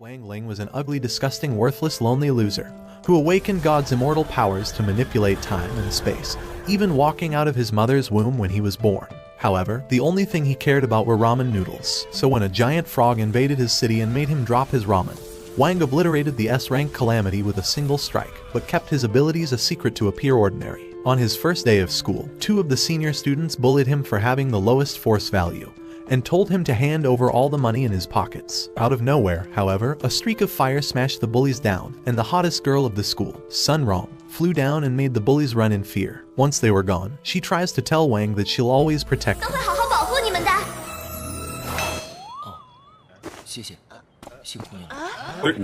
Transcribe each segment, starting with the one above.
Wang Ling was an ugly, disgusting, worthless, lonely loser who awakened God's immortal powers to manipulate time and space, even walking out of his mother's womb when he was born. However, the only thing he cared about were ramen noodles, so when a giant frog invaded his city and made him drop his ramen, Wang obliterated the S-rank calamity with a single strike, but kept his abilities a secret to appear ordinary. On his first day of school, 2 of the senior students bullied him for having the lowest force value, and told him to hand over all the money in his pockets. Out of nowhere, however, a streak of fire smashed the bullies down, and the hottest girl of the school, Sun Rong, flew down and made the bullies run in fear. Once they were gone, she tries to tell Wang that she'll always protect him.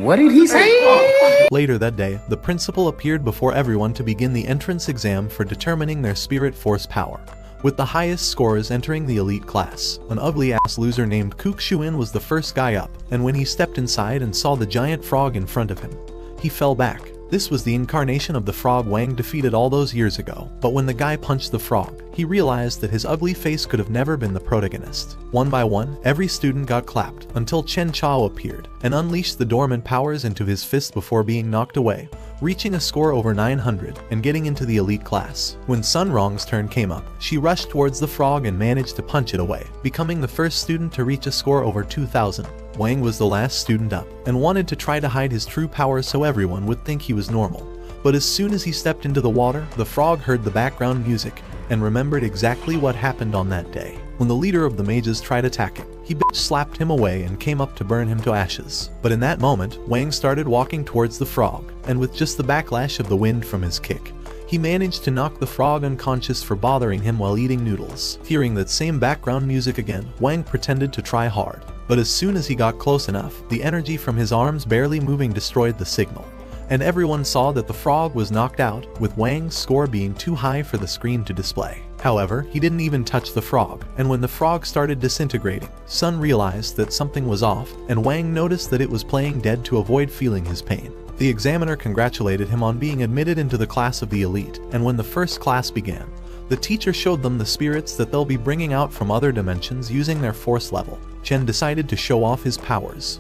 What did he say? Later that day, the principal appeared before everyone to begin the entrance exam for determining their spirit force power, with the highest scores entering the elite class. An ugly-ass loser named Kook Shuin was the first guy up, and when he stepped inside and saw the giant frog in front of him, he fell back. This was the incarnation of the frog Wang defeated all those years ago, but when the guy punched the frog, he realized that his ugly face could have never been the protagonist. One by one, every student got clapped, until Chen Chao appeared, and unleashed the dormant powers into his fist before being knocked away, reaching a score over 900 and getting into the elite class. When Sun Rong's turn came up, she rushed towards the frog and managed to punch it away, becoming the first student to reach a score over 2000. Wang was the last student up, and wanted to try to hide his true power so everyone would think he was normal. But as soon as he stepped into the water, the frog heard the background music, and remembered exactly what happened on that day. When the leader of the mages tried attacking, he slapped him away and came up to burn him to ashes. But in that moment, Wang started walking towards the frog, and with just the backlash of the wind from his kick, he managed to knock the frog unconscious for bothering him while eating noodles. Hearing that same background music again, Wang pretended to try hard. But as soon as he got close enough, the energy from his arms barely moving destroyed the signal, and everyone saw that the frog was knocked out, with Wang's score being too high for the screen to display. However, he didn't even touch the frog, and when the frog started disintegrating, Sun realized that something was off, and Wang noticed that it was playing dead to avoid feeling his pain. The examiner congratulated him on being admitted into the class of the elite, and when the first class began, the teacher showed them the spirits that they'll be bringing out from other dimensions using their force level. Chen decided to show off his powers.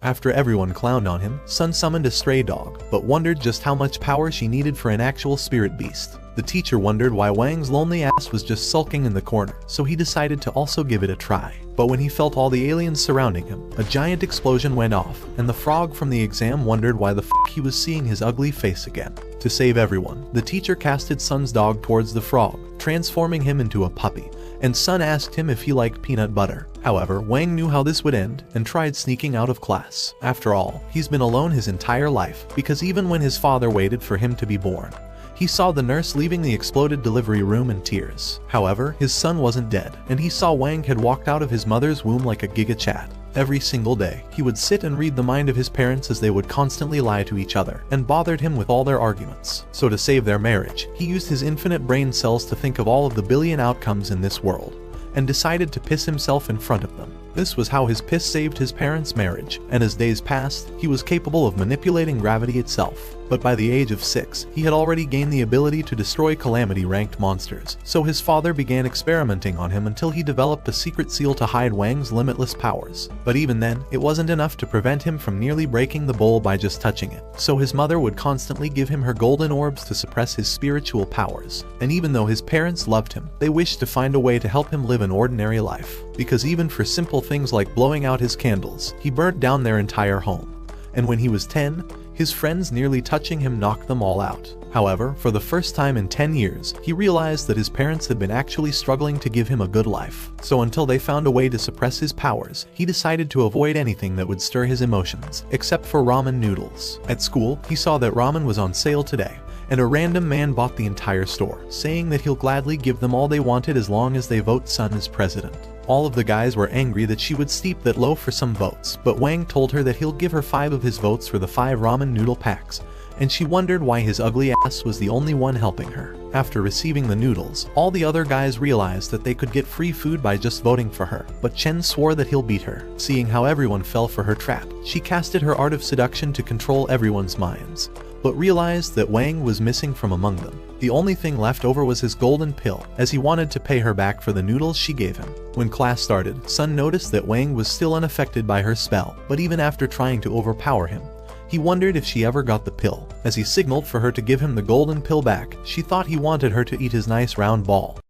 After everyone clowned on him, Sun summoned a stray dog, but wondered just how much power she needed for an actual spirit beast. The teacher wondered why Wang's lonely ass was just sulking in the corner, so he decided to also give it a try. But when he felt all the aliens surrounding him, a giant explosion went off, and the frog from the exam wondered why the f*** he was seeing his ugly face again. To save everyone, the teacher casted Sun's dog towards the frog, transforming him into a puppy, and Sun asked him if he liked peanut butter. However, Wang knew how this would end, and tried sneaking out of class. After all, he's been alone his entire life, because even when his father waited for him to be born, he saw the nurse leaving the exploded delivery room in tears. However, his son wasn't dead, and he saw Wang had walked out of his mother's womb like a giga chat. Every single day, he would sit and read the mind of his parents as they would constantly lie to each other, and bothered him with all their arguments. So to save their marriage, he used his infinite brain cells to think of all of the billion outcomes in this world, and decided to piss himself in front of them. This was how his piss saved his parents' marriage, and as days passed, he was capable of manipulating gravity itself. But by the age of 6, he had already gained the ability to destroy calamity-ranked monsters, so his father began experimenting on him until he developed a secret seal to hide Wang's limitless powers. But even then, it wasn't enough to prevent him from nearly breaking the bowl by just touching it, so his mother would constantly give him her golden orbs to suppress his spiritual powers. And even though his parents loved him, they wished to find a way to help him live an ordinary life, because even for simple things like blowing out his candles, he burnt down their entire home. And when he was 10, his friends nearly touching him knocked them all out. However, for the first time in 10 years, he realized that his parents had been actually struggling to give him a good life. So until they found a way to suppress his powers, he decided to avoid anything that would stir his emotions, except for ramen noodles. At school, he saw that ramen was on sale today, and a random man bought the entire store, saying that he'll gladly give them all they wanted as long as they vote Sun as president. All of the guys were angry that she would steep that low for some votes, but Wang told her that he'll give her 5 of his votes for the 5 ramen noodle packs, and she wondered why his ugly ass was the only one helping her. After receiving the noodles, all the other guys realized that they could get free food by just voting for her, but Chen swore that he'll beat her. Seeing how everyone fell for her trap, she casted her art of seduction to control everyone's minds, but realized that Wang was missing from among them. The only thing left over was his golden pill, as he wanted to pay her back for the noodles she gave him. When class started, Sun noticed that Wang was still unaffected by her spell, but even after trying to overpower him, he wondered if she ever got the pill. As he signaled for her to give him the golden pill back, she thought he wanted her to eat his nice round ball.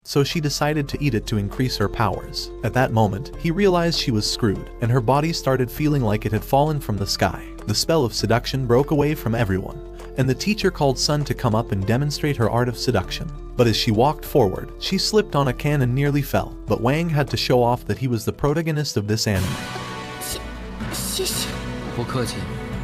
So she decided to eat it to increase her powers. At that moment, he realized she was screwed, and her body started feeling like it had fallen from the sky. The spell of seduction broke away from everyone, and the teacher called Sun to come up and demonstrate her art of seduction. But as she walked forward, she slipped on a can and nearly fell, but Wang had to show off that he was the protagonist of this anime.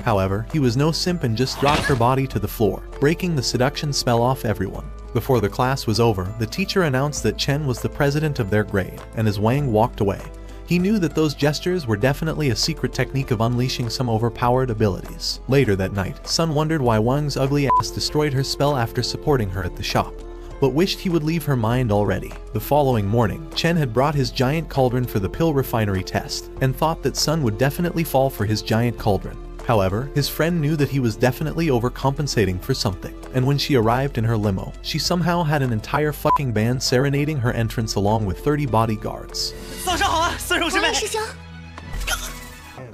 However, he was no simp and just dropped her body to the floor, breaking the seduction spell off everyone. Before the class was over, the teacher announced that Chen was the president of their grade, and as Wang walked away, he knew that those gestures were definitely a secret technique of unleashing some overpowered abilities. Later that night, Sun wondered why Wang's ugly ass destroyed her spell after supporting her at the shop, but wished he would leave her mind already. The following morning, Chen had brought his giant cauldron for the pill refinery test, and thought that Sun would definitely fall for his giant cauldron. However, his friend knew that he was definitely overcompensating for something, and when she arrived in her limo, she somehow had an entire fucking band serenading her entrance along with 30 bodyguards.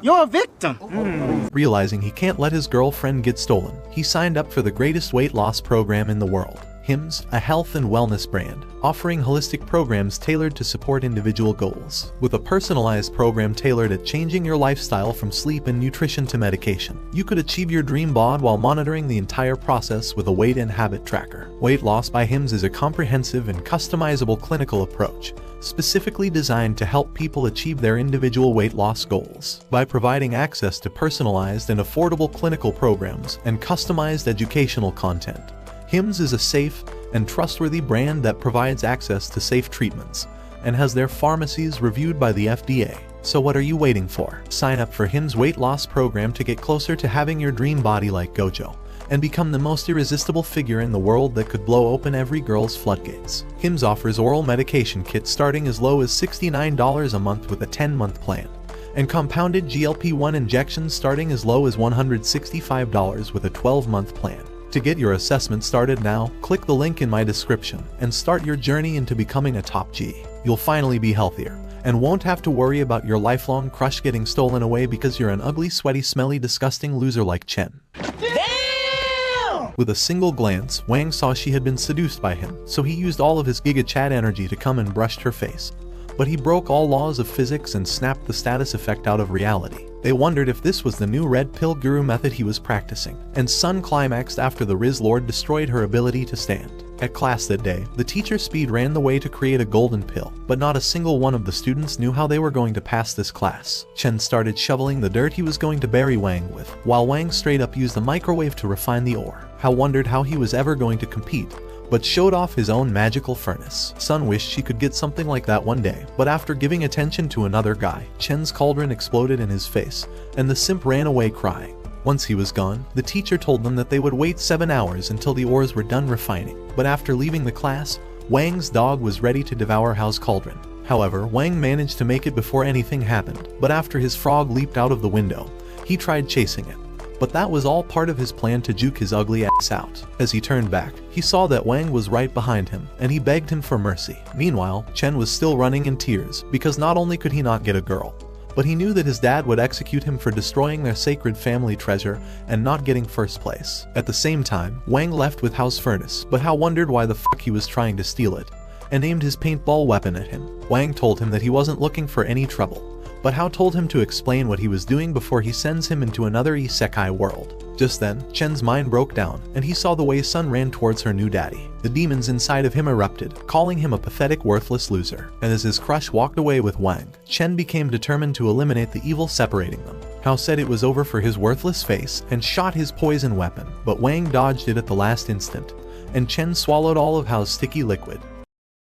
You're a victim! Realizing he can't let his girlfriend get stolen, he signed up for the greatest weight loss program in the world. Hims, a health and wellness brand, offering holistic programs tailored to support individual goals. With a personalized program tailored at changing your lifestyle from sleep and nutrition to medication, you could achieve your dream bod while monitoring the entire process with a weight and habit tracker. Weight Loss by Hims is a comprehensive and customizable clinical approach, specifically designed to help people achieve their individual weight loss goals. By providing access to personalized and affordable clinical programs and customized educational content, Hims is a safe and trustworthy brand that provides access to safe treatments and has their pharmacies reviewed by the FDA. So what are you waiting for? Sign up for Hims weight loss program to get closer to having your dream body like Gojo and become the most irresistible figure in the world that could blow open every girl's floodgates. Hims offers oral medication kits starting as low as $69 a month with a 10-month plan, and compounded GLP-1 injections starting as low as $165 with a 12-month plan. To get your assessment started now, click the link in my description and start your journey into becoming a top G. You'll finally be healthier and won't have to worry about your lifelong crush getting stolen away because you're an ugly, sweaty, smelly, disgusting loser like Chen. Damn! With a single glance, Wang saw she had been seduced by him, so he used all of his Giga Chat energy to come and brushed her face. But he broke all laws of physics and snapped the status effect out of reality. They wondered if this was the new red pill guru method he was practicing, and Sun climaxed after the Riz Lord destroyed her ability to stand. At class that day, the teacher Speed ran the way to create a golden pill, but not a single one of the students knew how they were going to pass this class. Chen started shoveling the dirt he was going to bury Wang with, while Wang straight up used the microwave to refine the ore. How wondered how he was ever going to compete, but showed off his own magical furnace. Sun wished she could get something like that one day, but after giving attention to another guy, Chen's cauldron exploded in his face, and the simp ran away crying. Once he was gone, the teacher told them that they would wait 7 hours until the ores were done refining, but after leaving the class, Wang's dog was ready to devour Hao's cauldron. However, Wang managed to make it before anything happened, but after his frog leaped out of the window, he tried chasing it. But that was all part of his plan to juke his ugly ass out. As he turned back, he saw that Wang was right behind him, and he begged him for mercy. Meanwhile, Chen was still running in tears, because not only could he not get a girl, but he knew that his dad would execute him for destroying their sacred family treasure and not getting first place. At the same time, Wang left with Hao's furnace, but Hao wondered why the fuck he was trying to steal it, and aimed his paintball weapon at him. Wang told him that he wasn't looking for any trouble, but Hao told him to explain what he was doing before he sends him into another isekai world. Just then, Chen's mind broke down, and he saw the way Sun ran towards her new daddy. The demons inside of him erupted, calling him a pathetic, worthless loser. And as his crush walked away with Wang, Chen became determined to eliminate the evil separating them. Hao said it was over for his worthless face and shot his poison weapon, but Wang dodged it at the last instant, and Chen swallowed all of Hao's sticky liquid.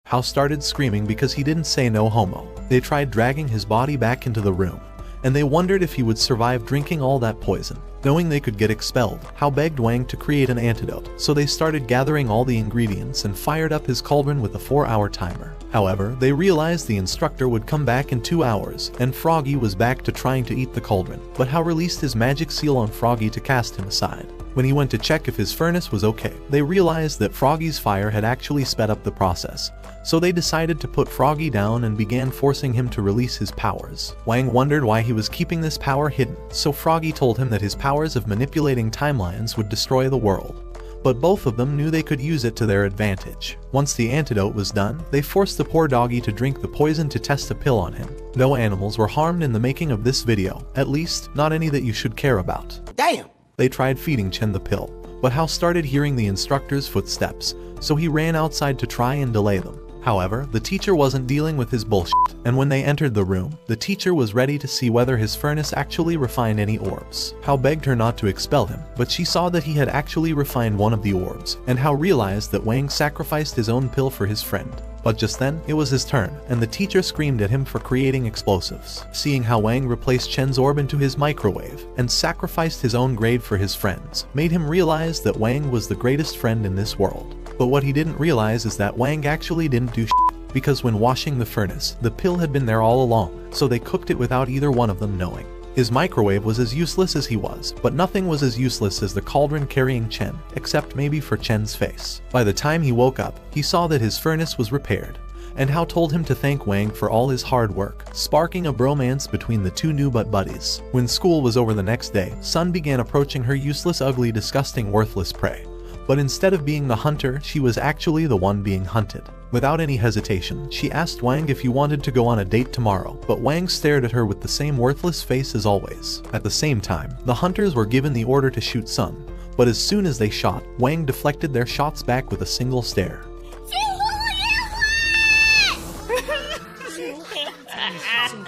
Hao started screaming because he didn't say no homo. They tried dragging his body back into the room, and they wondered if he would survive drinking all that poison. Knowing they could get expelled, Hao begged Wang to create an antidote, so they started gathering all the ingredients and fired up his cauldron with a 4-hour timer. However, they realized the instructor would come back in 2 hours, and Froggy was back to trying to eat the cauldron, but Hao released his magic seal on Froggy to cast him aside. When he went to check if his furnace was okay, they realized that Froggy's fire had actually sped up the process, so they decided to put Froggy down and began forcing him to release his powers. Wang wondered why he was keeping this power hidden, so Froggy told him that his powers of manipulating timelines would destroy the world. But both of them knew they could use it to their advantage. Once the antidote was done, they forced the poor doggy to drink the poison to test a pill on him. No animals were harmed in the making of this video, at least not any that you should care about. Damn! They tried feeding Chen the pill, but Hao started hearing the instructor's footsteps, so he ran outside to try and delay them. However, the teacher wasn't dealing with his bullshit, and when they entered the room, the teacher was ready to see whether his furnace actually refined any orbs. Hao begged her not to expel him, but she saw that he had actually refined one of the orbs, and Hao realized that Wang sacrificed his own pill for his friend. But just then, it was his turn, and the teacher screamed at him for creating explosives. Seeing how Wang replaced Chen's orb into his microwave, and sacrificed his own grade for his friends, made him realize that Wang was the greatest friend in this world. But what he didn't realize is that Wang actually didn't do shit, because when washing the furnace, the pill had been there all along, so they cooked it without either one of them knowing. His microwave was as useless as he was, but nothing was as useless as the cauldron carrying Chen, except maybe for Chen's face. By the time he woke up, he saw that his furnace was repaired, and Hao told him to thank Wang for all his hard work, sparking a bromance between the two new butt buddies. When school was over the next day, Sun began approaching her useless, ugly, disgusting, worthless prey. But instead of being the hunter, she was actually the one being hunted. Without any hesitation, she asked Wang if he wanted to go on a date tomorrow, but Wang stared at her with the same worthless face as always. At the same time, the hunters were given the order to shoot Sun, but as soon as they shot, Wang deflected their shots back with a single stare.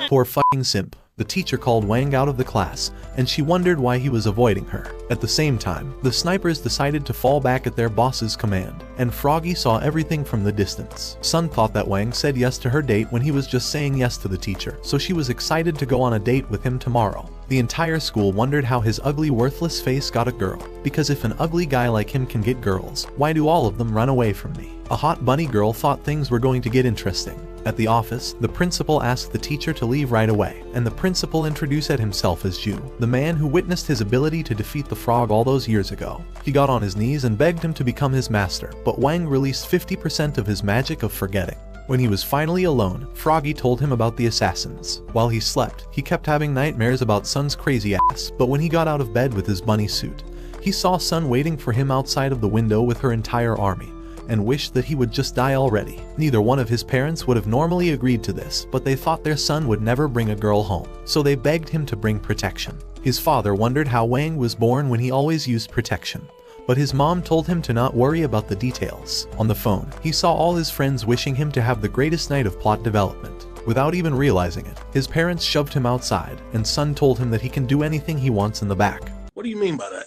Poor fucking simp. The teacher called Wang out of the class, and she wondered why he was avoiding her. At the same time, the snipers decided to fall back at their boss's command, and Froggy saw everything from the distance. Sun thought that Wang said yes to her date when he was just saying yes to the teacher, so she was excited to go on a date with him tomorrow. The entire school wondered how his ugly, worthless face got a girl, because if an ugly guy like him can get girls, why do all of them run away from me? A hot bunny girl thought things were going to get interesting. At the office, the principal asked the teacher to leave right away, and the principal introduced himself as Ju, the man who witnessed his ability to defeat the frog all those years ago. He got on his knees and begged him to become his master, but Wang released 50% of his magic of forgetting. When he was finally alone, Froggy told him about the assassins. While he slept, he kept having nightmares about Sun's crazy ass, but when he got out of bed with his bunny suit, he saw Sun waiting for him outside of the window with her entire army, and wished that he would just die already. Neither one of his parents would have normally agreed to this, but they thought their son would never bring a girl home, so they begged him to bring protection. His father wondered how Wang was born when he always used protection, but his mom told him to not worry about the details. On the phone, he saw all his friends wishing him to have the greatest night of plot development. Without even realizing it, his parents shoved him outside, and Sun told him that he can do anything he wants in the back. What do you mean by that?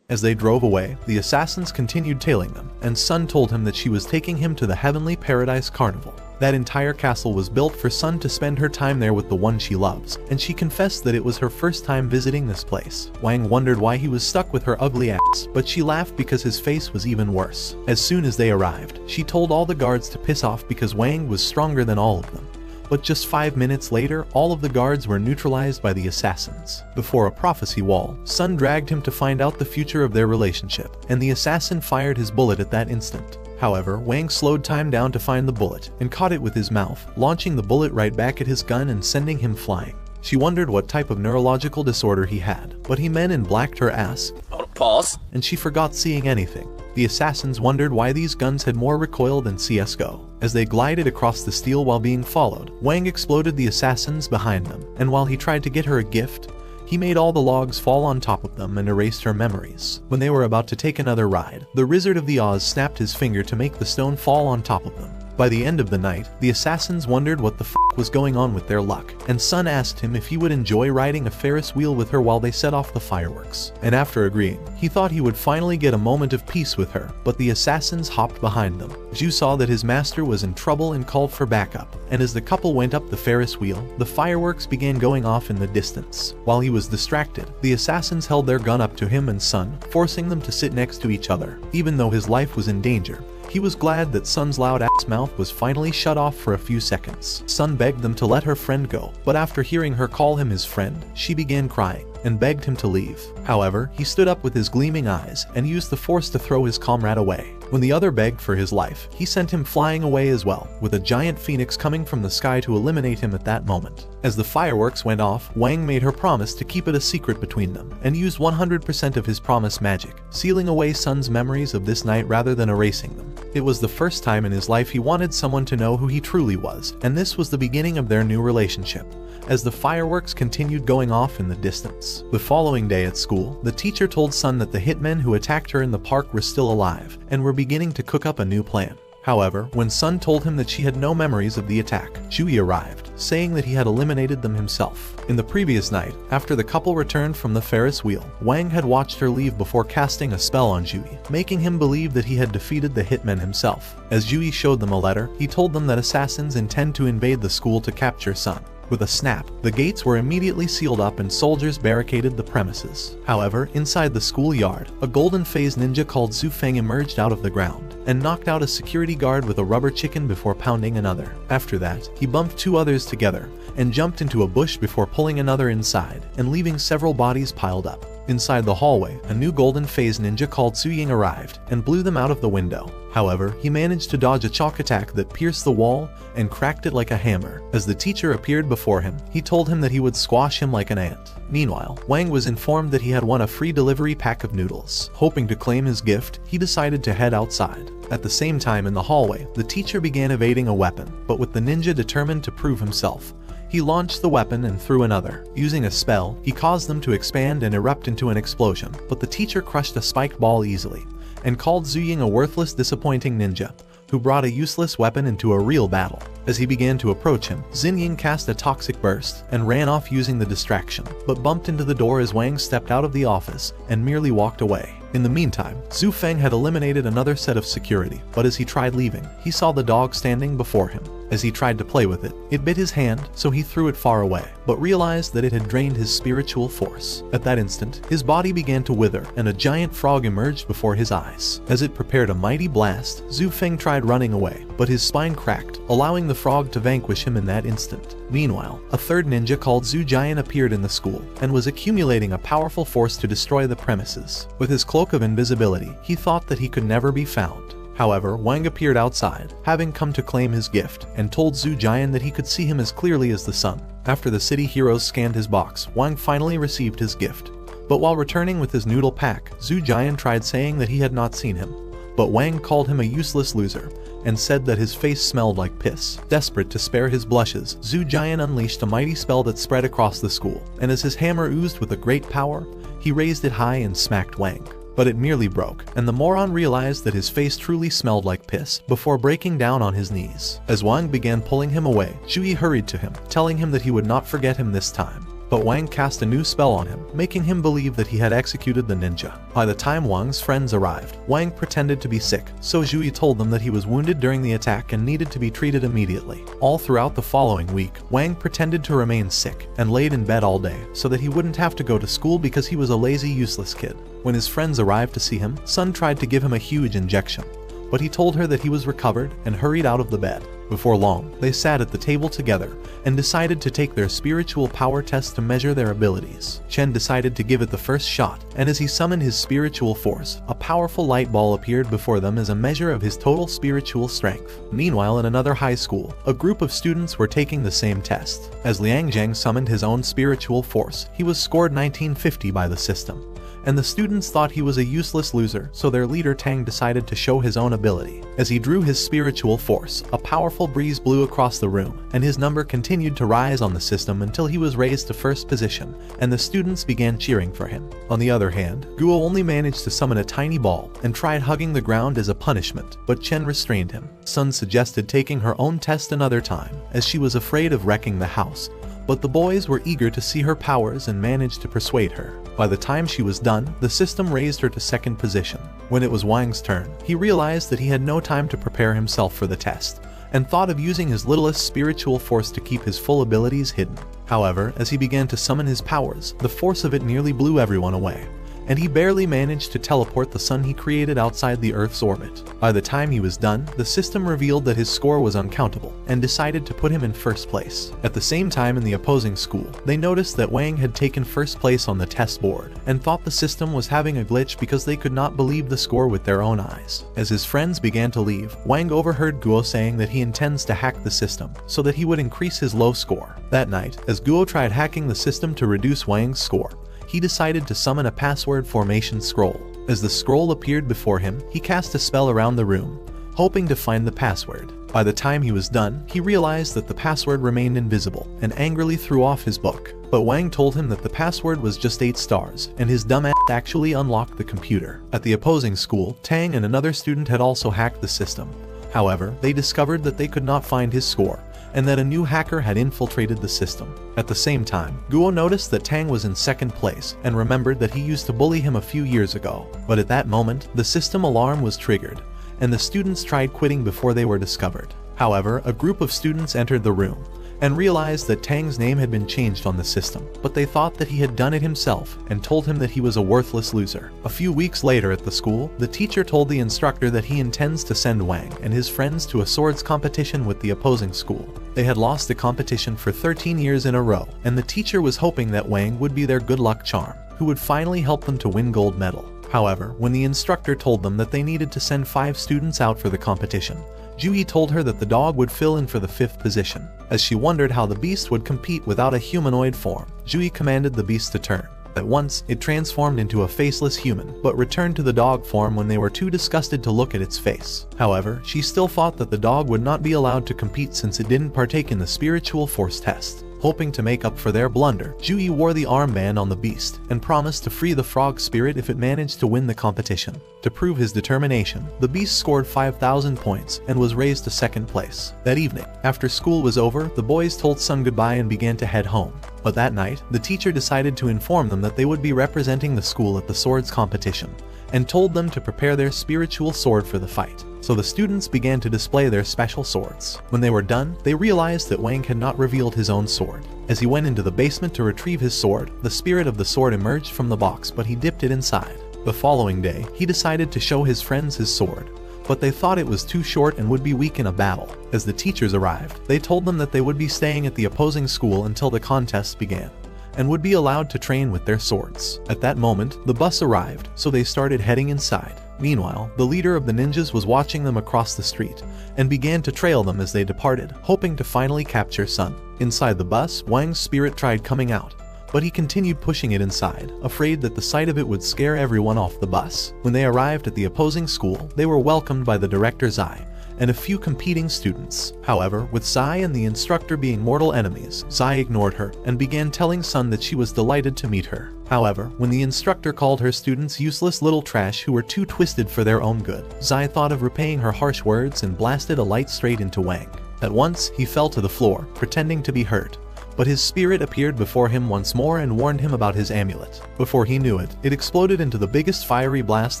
As they drove away, the assassins continued tailing them, and Sun told him that she was taking him to the Heavenly Paradise Carnival. That entire castle was built for Sun to spend her time there with the one she loves, and she confessed that it was her first time visiting this place. Wang wondered why he was stuck with her ugly ass, but she laughed because his face was even worse. As soon as they arrived, she told all the guards to piss off because Wang was stronger than all of them. But just 5 minutes later, all of the guards were neutralized by the assassins. Before a prophecy wall, Sun dragged him to find out the future of their relationship, and the assassin fired his bullet at that instant. However, Wang slowed time down to find the bullet, and caught it with his mouth, launching the bullet right back at his gun and sending him flying. She wondered what type of neurological disorder he had, but he men in blacked her ass, Pause. and she forgot seeing anything. The assassins wondered why these guns had more recoil than CSGO. As they glided across the steel while being followed, Wang exploded the assassins behind them, and while he tried to get her a gift, he made all the logs fall on top of them and erased her memories. When they were about to take another ride, the Wizard of the Oz snapped his finger to make the stone fall on top of them. By the end of the night, the assassins wondered what the f was going on with their luck, and Sun asked him if he would enjoy riding a Ferris wheel with her while they set off the fireworks. And after agreeing, he thought he would finally get a moment of peace with her, but the assassins hopped behind them. Ju saw that his master was in trouble and called for backup, and as the couple went up the Ferris wheel, the fireworks began going off in the distance. While he was distracted, the assassins held their gun up to him and Sun, forcing them to sit next to each other. Even though his life was in danger, He was glad that Sun's loud-ass mouth was finally shut off for a few seconds. Sun begged them to let her friend go, but after hearing her call him his friend, she began crying and begged him to leave. However, he stood up with his gleaming eyes and used the force to throw his comrade away. When the other begged for his life, he sent him flying away as well, with a giant phoenix coming from the sky to eliminate him at that moment. As the fireworks went off, Wang made her promise to keep it a secret between them, and used 100% of his promise magic, sealing away Sun's memories of this night rather than erasing them. It was the first time in his life he wanted someone to know who he truly was, and this was the beginning of their new relationship. As the fireworks continued going off in the distance. The following day at school, the teacher told Sun that the hitmen who attacked her in the park were still alive, and were beginning to cook up a new plan. However, when Sun told him that she had no memories of the attack, Jui arrived, saying that he had eliminated them himself. In the previous night, after the couple returned from the Ferris wheel, Wang had watched her leave before casting a spell on Jui, making him believe that he had defeated the hitmen himself. As Jui showed them a letter, he told them that assassins intend to invade the school to capture Sun. With a snap, the gates were immediately sealed up and soldiers barricaded the premises. However, inside the schoolyard, a golden phase ninja called Zhu Feng emerged out of the ground and knocked out a security guard with a rubber chicken before pounding another. After that, he bumped two others together and jumped into a bush before pulling another inside and leaving several bodies piled up. Inside the hallway, a new golden phase ninja called Su Ying arrived and blew them out of the window. However, he managed to dodge a chalk attack that pierced the wall and cracked it like a hammer. As the teacher appeared before him, he told him that he would squash him like an ant. Meanwhile, Wang was informed that he had won a free delivery pack of noodles. Hoping to claim his gift, he decided to head outside. At the same time in the hallway, the teacher began evading a weapon, but with the ninja determined to prove himself, he launched the weapon and threw another. Using a spell, he caused them to expand and erupt into an explosion, but the teacher crushed a spiked ball easily, and called Zhu Ying a worthless, disappointing ninja, who brought a useless weapon into a real battle. As he began to approach him, Xin Ying cast a toxic burst and ran off using the distraction, but bumped into the door as Wang stepped out of the office and merely walked away. In the meantime, Zhu Feng had eliminated another set of security, but as he tried leaving, he saw the dog standing before him. As he tried to play with it, it bit his hand, so he threw it far away, but realized that it had drained his spiritual force. At that instant, his body began to wither, and a giant frog emerged before his eyes. As it prepared a mighty blast, Zhu Feng tried running away, but his spine cracked, allowing the frog to vanquish him in that instant. Meanwhile, a third ninja called Zhu Jian appeared in the school, and was accumulating a powerful force to destroy the premises. With his cloak of invisibility, he thought that he could never be found. However, Wang appeared outside, having come to claim his gift, and told Zhu Jian that he could see him as clearly as the sun. After the city heroes scanned his box, Wang finally received his gift. But while returning with his noodle pack, Zhu Jian tried saying that he had not seen him. But Wang called him a useless loser, and said that his face smelled like piss. Desperate to spare his blushes, Zhu Jian unleashed a mighty spell that spread across the school, and as his hammer oozed with a great power, he raised it high and smacked Wang. But it merely broke, and the moron realized that his face truly smelled like piss before breaking down on his knees. As Wang began pulling him away, Jui hurried to him, telling him that he would not forget him this time. But Wang cast a new spell on him, making him believe that he had executed the ninja. By the time Wang's friends arrived, Wang pretended to be sick, so Jui told them that he was wounded during the attack and needed to be treated immediately. All throughout the following week, Wang pretended to remain sick and laid in bed all day so that he wouldn't have to go to school because he was a lazy, useless kid. When his friends arrived to see him, Sun tried to give him a huge injection, but he told her that he was recovered and hurried out of the bed. Before long, they sat at the table together and decided to take their spiritual power test to measure their abilities. Chen decided to give it the first shot, and as he summoned his spiritual force, a powerful light ball appeared before them as a measure of his total spiritual strength. Meanwhile, in another high school, a group of students were taking the same test. As Liang Zheng summoned his own spiritual force, he was scored 1950 by the system, and the students thought he was a useless loser, so their leader Tang decided to show his own ability. As he drew his spiritual force, a powerful breeze blew across the room, and his number continued to rise on the system until he was raised to first position, and the students began cheering for him. On the other hand, Guo only managed to summon a tiny ball and tried hugging the ground as a punishment, but Chen restrained him. Sun suggested taking her own test another time, as she was afraid of wrecking the house, but the boys were eager to see her powers and managed to persuade her. By the time she was done, the system raised her to second position. When it was Wang's turn, he realized that he had no time to prepare himself for the test, and thought of using his littlest spiritual force to keep his full abilities hidden. However, as he began to summon his powers, the force of it nearly blew everyone away, and he barely managed to teleport the sun he created outside the Earth's orbit. By the time he was done, the system revealed that his score was uncountable, and decided to put him in first place. At the same time in the opposing school, they noticed that Wang had taken first place on the test board, and thought the system was having a glitch because they could not believe the score with their own eyes. As his friends began to leave, Wang overheard Guo saying that he intends to hack the system, so that he would increase his low score. That night, as Guo tried hacking the system to reduce Wang's score, he decided to summon a password formation scroll. As the scroll appeared before him, he cast a spell around the room, hoping to find the password. By the time he was done, he realized that the password remained invisible, and angrily threw off his book. But Wang told him that the password was just 8 stars, and his dumbass actually unlocked the computer. At the opposing school, Tang and another student had also hacked the system. However, they discovered that they could not find his score, and that a new hacker had infiltrated the system. At the same time, Guo noticed that Tang was in second place, and remembered that he used to bully him a few years ago. But at that moment, the system alarm was triggered, and the students tried quitting before they were discovered. However, a group of students entered the room, and realized that Tang's name had been changed on the system, but they thought that he had done it himself, and told him that he was a worthless loser. A few weeks later at the school, the teacher told the instructor that he intends to send Wang and his friends to a swords competition with the opposing school. They had lost the competition for 13 years in a row, and the teacher was hoping that Wang would be their good luck charm, who would finally help them to win gold medal. However, when the instructor told them that they needed to send 5 students out for the competition, Juhi told her that the dog would fill in for the 5th position. As she wondered how the beast would compete without a humanoid form, Juhi commanded the beast to turn. At once, it transformed into a faceless human, but returned to the dog form when they were too disgusted to look at its face. However, she still thought that the dog would not be allowed to compete since it didn't partake in the spiritual force test. Hoping to make up for their blunder, Juhi wore the armband on the beast, and promised to free the frog spirit if it managed to win the competition. To prove his determination, the beast scored 5,000 points, and was raised to second place. That evening, after school was over, the boys told Sun goodbye and began to head home. But that night, the teacher decided to inform them that they would be representing the school at the swords competition, and told them to prepare their spiritual sword for the fight. So the students began to display their special swords. When they were done, they realized that Wang had not revealed his own sword. As he went into the basement to retrieve his sword, the spirit of the sword emerged from the box, but he dipped it inside. The following day, he decided to show his friends his sword, but they thought it was too short and would be weak in a battle. As the teachers arrived, they told them that they would be staying at the opposing school until the contest began, and would be allowed to train with their swords. At that moment, the bus arrived, so they started heading inside. Meanwhile, the leader of the ninjas was watching them across the street, and began to trail them as they departed, hoping to finally capture Sun. Inside the bus, Wang's spirit tried coming out, but he continued pushing it inside, afraid that the sight of it would scare everyone off the bus. When they arrived at the opposing school, they were welcomed by the director Zai, and a few competing students. However, with Zai and the instructor being mortal enemies, Zai ignored her and began telling Sun that she was delighted to meet her. However, when the instructor called her students useless little trash who were too twisted for their own good, Zai thought of repaying her harsh words and blasted a light straight into Wang. At once, he fell to the floor, pretending to be hurt, but his spirit appeared before him once more and warned him about his amulet. Before he knew it, it exploded into the biggest fiery blast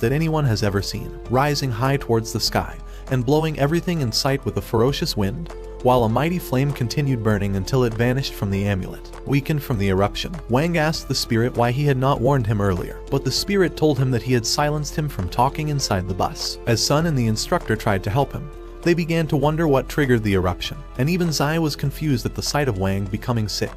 that anyone has ever seen, rising high towards the sky, and blowing everything in sight with a ferocious wind, while a mighty flame continued burning until it vanished from the amulet. Weakened from the eruption, Wang asked the spirit why he had not warned him earlier, but the spirit told him that he had silenced him from talking inside the bus. As Sun and the instructor tried to help him, they began to wonder what triggered the eruption, and even Zai was confused at the sight of Wang becoming sick,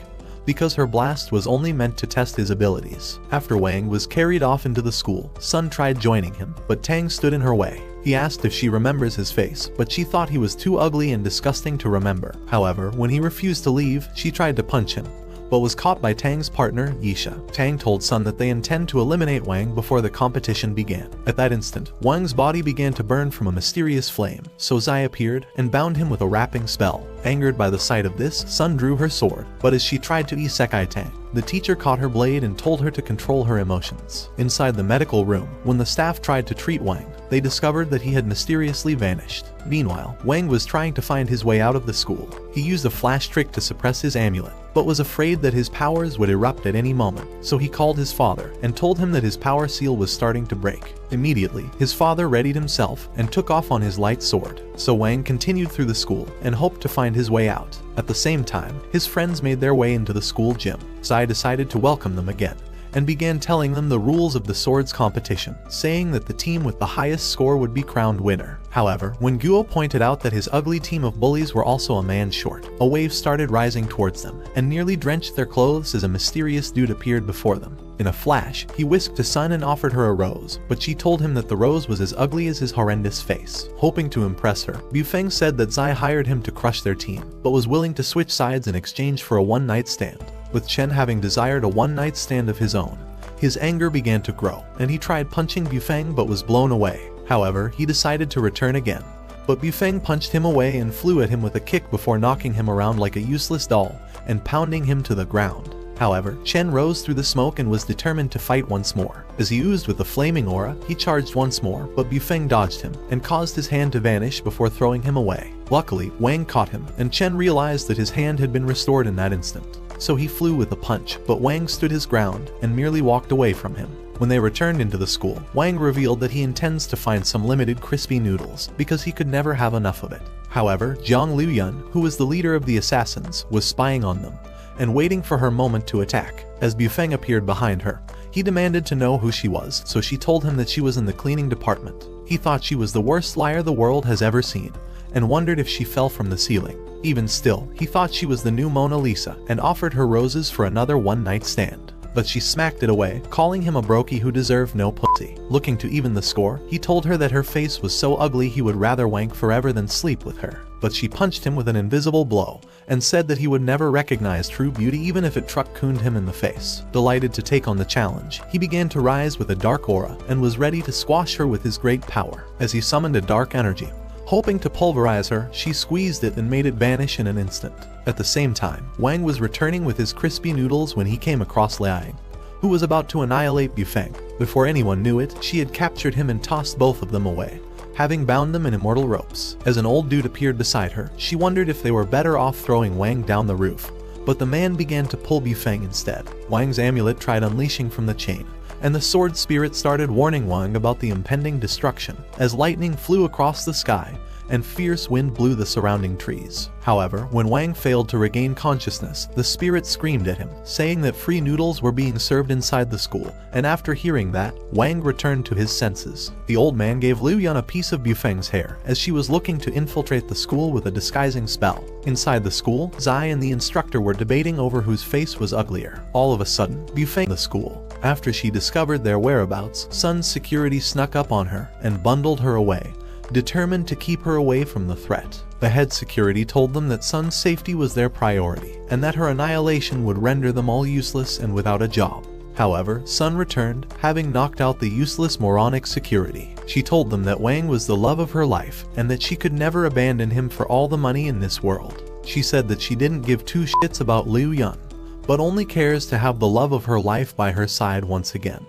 because her blast was only meant to test his abilities. After Wang was carried off into the school, Sun tried joining him, but Tang stood in her way. He asked if she remembers his face, but she thought he was too ugly and disgusting to remember. However, when he refused to leave, she tried to punch him, but was caught by Tang's partner, Yisha. Tang told Sun that they intend to eliminate Wang before the competition began. At that instant, Wang's body began to burn from a mysterious flame, so Zai appeared and bound him with a wrapping spell. Angered by the sight of this, Sun drew her sword, but as she tried to isekai Tang, the teacher caught her blade and told her to control her emotions. Inside the medical room, when the staff tried to treat Wang, they discovered that he had mysteriously vanished. Meanwhile, Wang was trying to find his way out of the school. He used a flash trick to suppress his amulet, but was afraid that his powers would erupt at any moment, so he called his father and told him that his power seal was starting to break. Immediately, his father readied himself and took off on his light sword, so Wang continued through the school and hoped to find his way out. At the same time, his friends made their way into the school gym. Zai decided to welcome them again, and began telling them the rules of the swords competition, saying that the team with the highest score would be crowned winner. However, when Guo pointed out that his ugly team of bullies were also a man short, a wave started rising towards them and nearly drenched their clothes as a mysterious dude appeared before them. In a flash, he whisked to Sun and offered her a rose, but she told him that the rose was as ugly as his horrendous face. Hoping to impress her, Bufeng said that Zai hired him to crush their team, but was willing to switch sides in exchange for a one-night stand. With Chen having desired a one-night stand of his own, his anger began to grow, and he tried punching Bufeng but was blown away. However, he decided to return again, but Bufeng punched him away and flew at him with a kick before knocking him around like a useless doll and pounding him to the ground. However, Chen rose through the smoke and was determined to fight once more. As he oozed with a flaming aura, he charged once more, but Bufeng dodged him and caused his hand to vanish before throwing him away. Luckily, Wang caught him, and Chen realized that his hand had been restored in that instant. So he flew with a punch, but Wang stood his ground and merely walked away from him. When they returned into the school, Wang revealed that he intends to find some limited crispy noodles because he could never have enough of it. However, Jiang Luyun, who was the leader of the assassins, was spying on them and waiting for her moment to attack. As Bufeng appeared behind her, he demanded to know who she was, so she told him that she was in the cleaning department. He thought she was the worst liar the world has ever seen and wondered if she fell from the ceiling. Even still, he thought she was the new Mona Lisa and offered her roses for another one-night stand. But she smacked it away, calling him a brokey who deserved no pussy. Looking to even the score, he told her that her face was so ugly he would rather wank forever than sleep with her. But she punched him with an invisible blow and said that he would never recognize true beauty even if it truck-cooned him in the face. Delighted to take on the challenge, he began to rise with a dark aura and was ready to squash her with his great power. As he summoned a dark energy, hoping to pulverize her, she squeezed it and made it vanish in an instant. At the same time, Wang was returning with his crispy noodles when he came across Liang, who was about to annihilate Bufeng. Before anyone knew it, she had captured him and tossed both of them away, having bound them in immortal ropes. As an old dude appeared beside her, she wondered if they were better off throwing Wang down the roof, but the man began to pull Bufeng instead. Wang's amulet tried unleashing from the chain, and the sword spirit started warning Wang about the impending destruction as lightning flew across the sky and fierce wind blew the surrounding trees. However, when Wang failed to regain consciousness, the spirit screamed at him, saying that free noodles were being served inside the school, and after hearing that, Wang returned to his senses. The old man gave Liu Yan a piece of Bufeng's hair, as she was looking to infiltrate the school with a disguising spell. Inside the school, Zai and the instructor were debating over whose face was uglier. All of a sudden, Bufeng the school. After she discovered their whereabouts, Sun's security snuck up on her and bundled her away, determined to keep her away from the threat. The head security told them that Sun's safety was their priority, and that her annihilation would render them all useless and without a job. However, Sun returned, having knocked out the useless moronic security. She told them that Wang was the love of her life, and that she could never abandon him for all the money in this world. She said that she didn't give two shits about Liu Yan, but only cares to have the love of her life by her side once again,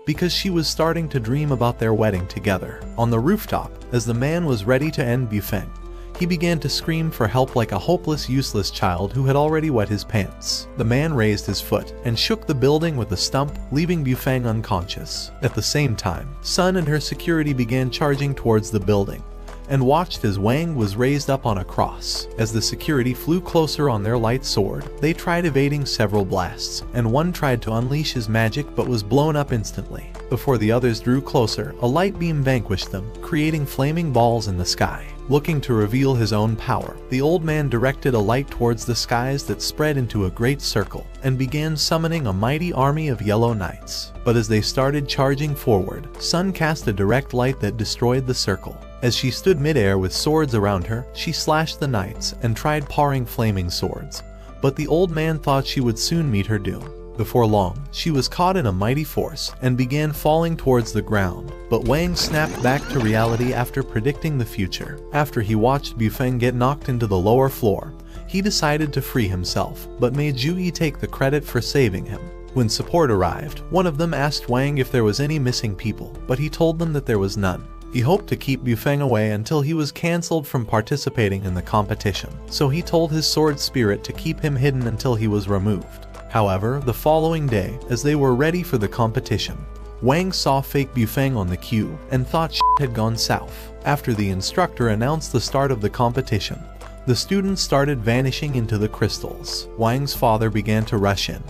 because she was starting to dream about their wedding together. On the rooftop, as the man was ready to end Bufeng, he began to scream for help like a hopeless, useless child who had already wet his pants. The man raised his foot and shook the building with a stump, leaving Bufeng unconscious. At the same time, Sun and her security began charging towards the building, and watched as Wang was raised up on a cross. As the security flew closer on their light sword, they tried evading several blasts, and one tried to unleash his magic but was blown up instantly. Before the others drew closer, a light beam vanquished them, creating flaming balls in the sky. Looking to reveal his own power, the old man directed a light towards the skies that spread into a great circle, and began summoning a mighty army of yellow knights. But as they started charging forward, Sun cast a direct light that destroyed the circle. As she stood midair with swords around her, she slashed the knights and tried paring flaming swords, but the old man thought she would soon meet her doom. Before long, she was caught in a mighty force and began falling towards the ground, but Wang snapped back to reality after predicting the future. After he watched Bufeng get knocked into the lower floor, he decided to free himself, but made Zhu Yi take the credit for saving him. When support arrived, one of them asked Wang if there was any missing people, but he told them that there was none. He hoped to keep Bufeng away until he was cancelled from participating in the competition, so he told his sword spirit to keep him hidden until he was removed. However, the following day, as they were ready for the competition, Wang saw fake Bufeng on the queue and thought shit had gone south. After the instructor announced the start of the competition, the students started vanishing into the crystals. Wang's father began to rush in,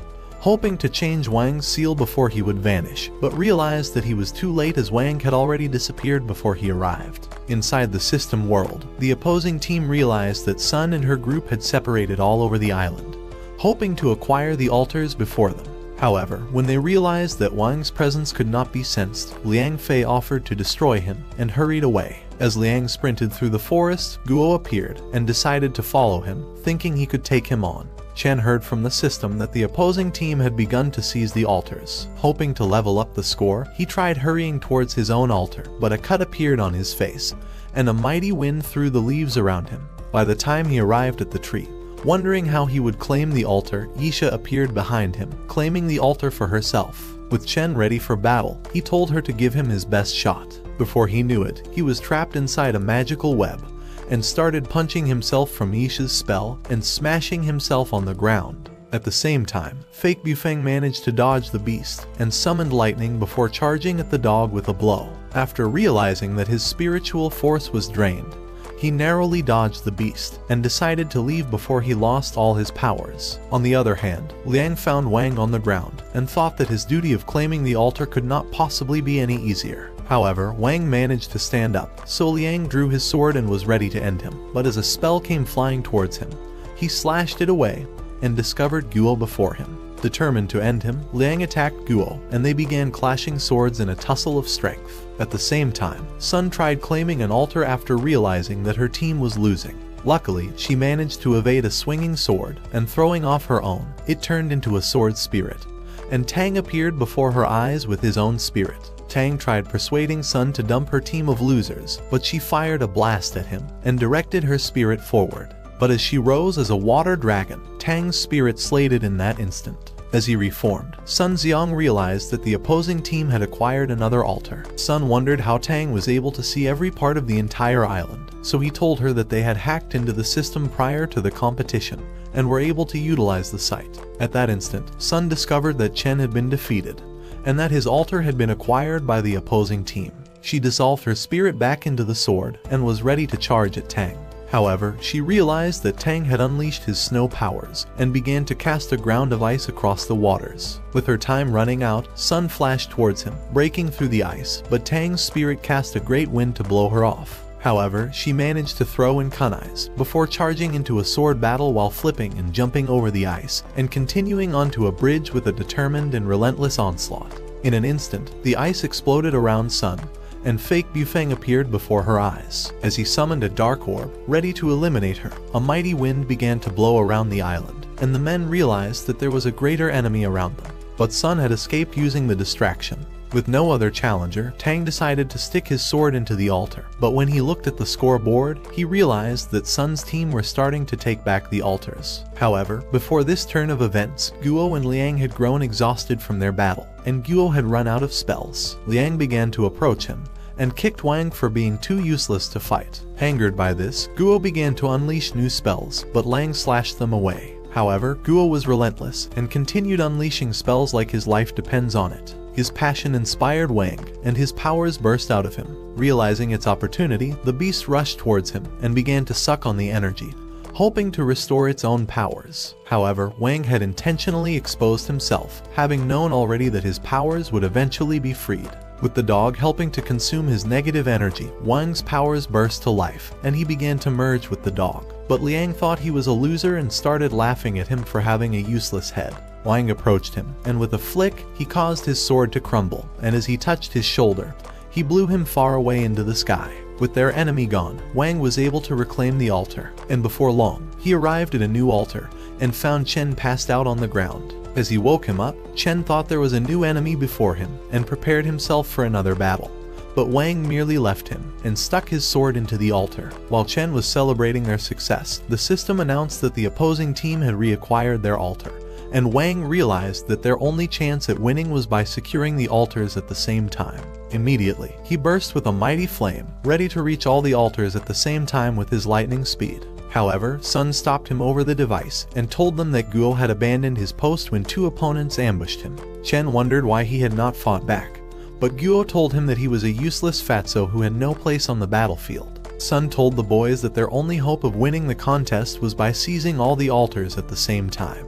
hoping to change Wang's seal before he would vanish, but realized that he was too late as Wang had already disappeared before he arrived. Inside the system world, the opposing team realized that Sun and her group had separated all over the island, hoping to acquire the altars before them. However, when they realized that Wang's presence could not be sensed, Liang Fei offered to destroy him and hurried away. As Liang sprinted through the forest, Guo appeared and decided to follow him, thinking he could take him on. Chen heard from the system that the opposing team had begun to seize the altars. Hoping to level up the score, he tried hurrying towards his own altar, but a cut appeared on his face, and a mighty wind threw the leaves around him. By the time he arrived at the tree, wondering how he would claim the altar, Yisha appeared behind him, claiming the altar for herself. With Chen ready for battle, he told her to give him his best shot. Before he knew it, he was trapped inside a magical web, and started punching himself from Yisha's spell and smashing himself on the ground. At the same time, Fake Bufeng managed to dodge the beast and summoned lightning before charging at the dog with a blow. After realizing that his spiritual force was drained, he narrowly dodged the beast and decided to leave before he lost all his powers. On the other hand, Liang found Wang on the ground and thought that his duty of claiming the altar could not possibly be any easier. However, Wang managed to stand up, so Liang drew his sword and was ready to end him. But as a spell came flying towards him, he slashed it away and discovered Guo before him. Determined to end him, Liang attacked Guo, and they began clashing swords in a tussle of strength. At the same time, Sun tried claiming an altar after realizing that her team was losing. Luckily, she managed to evade a swinging sword, and throwing off her own, it turned into a sword spirit, and Tang appeared before her eyes with his own spirit. Tang tried persuading Sun to dump her team of losers, but she fired a blast at him and directed her spirit forward. But as she rose as a water dragon, Tang's spirit slayed it in that instant. As he reformed, Sun Xiang realized that the opposing team had acquired another altar. Sun wondered how Tang was able to see every part of the entire island, so he told her that they had hacked into the system prior to the competition and were able to utilize the site. At that instant, Sun discovered that Chen had been defeated and that his altar had been acquired by the opposing team. She dissolved her spirit back into the sword and was ready to charge at Tang. However, she realized that Tang had unleashed his snow powers and began to cast a ground of ice across the waters. With her time running out, Sun flashed towards him, breaking through the ice, but Tang's spirit cast a great wind to blow her off. However, she managed to throw in kunais before charging into a sword battle while flipping and jumping over the ice and continuing onto a bridge with a determined and relentless onslaught. In an instant, the ice exploded around Sun, and Fake Bufeng appeared before her eyes. As he summoned a dark orb, ready to eliminate her, a mighty wind began to blow around the island, and the men realized that there was a greater enemy around them. But Sun had escaped using the distraction. With no other challenger, Tang decided to stick his sword into the altar, but when he looked at the scoreboard, he realized that Sun's team were starting to take back the altars. However, before this turn of events, Guo and Liang had grown exhausted from their battle, and Guo had run out of spells. Liang began to approach him, and kicked Wang for being too useless to fight. Angered by this, Guo began to unleash new spells, but Liang slashed them away. However, Guo was relentless, and continued unleashing spells like his life depends on it. His passion inspired Wang, and his powers burst out of him. Realizing its opportunity, the beast rushed towards him and began to suck on the energy, hoping to restore its own powers. However, Wang had intentionally exposed himself, having known already that his powers would eventually be freed. With the dog helping to consume his negative energy, Wang's powers burst to life, and he began to merge with the dog. But Liang thought he was a loser and started laughing at him for having a useless head. Wang approached him, and with a flick, he caused his sword to crumble, and as he touched his shoulder, he blew him far away into the sky. With their enemy gone, Wang was able to reclaim the altar, and before long, he arrived at a new altar and found Chen passed out on the ground. As he woke him up, Chen thought there was a new enemy before him and prepared himself for another battle. But Wang merely left him and stuck his sword into the altar. While Chen was celebrating their success, the system announced that the opposing team had reacquired their altar, and Wang realized that their only chance at winning was by securing the altars at the same time. Immediately, he burst with a mighty flame, ready to reach all the altars at the same time with his lightning speed. However, Sun stopped him over the device and told them that Guo had abandoned his post when two opponents ambushed him. Chen wondered why he had not fought back, but Guo told him that he was a useless fatso who had no place on the battlefield. Sun told the boys that their only hope of winning the contest was by seizing all the altars at the same time,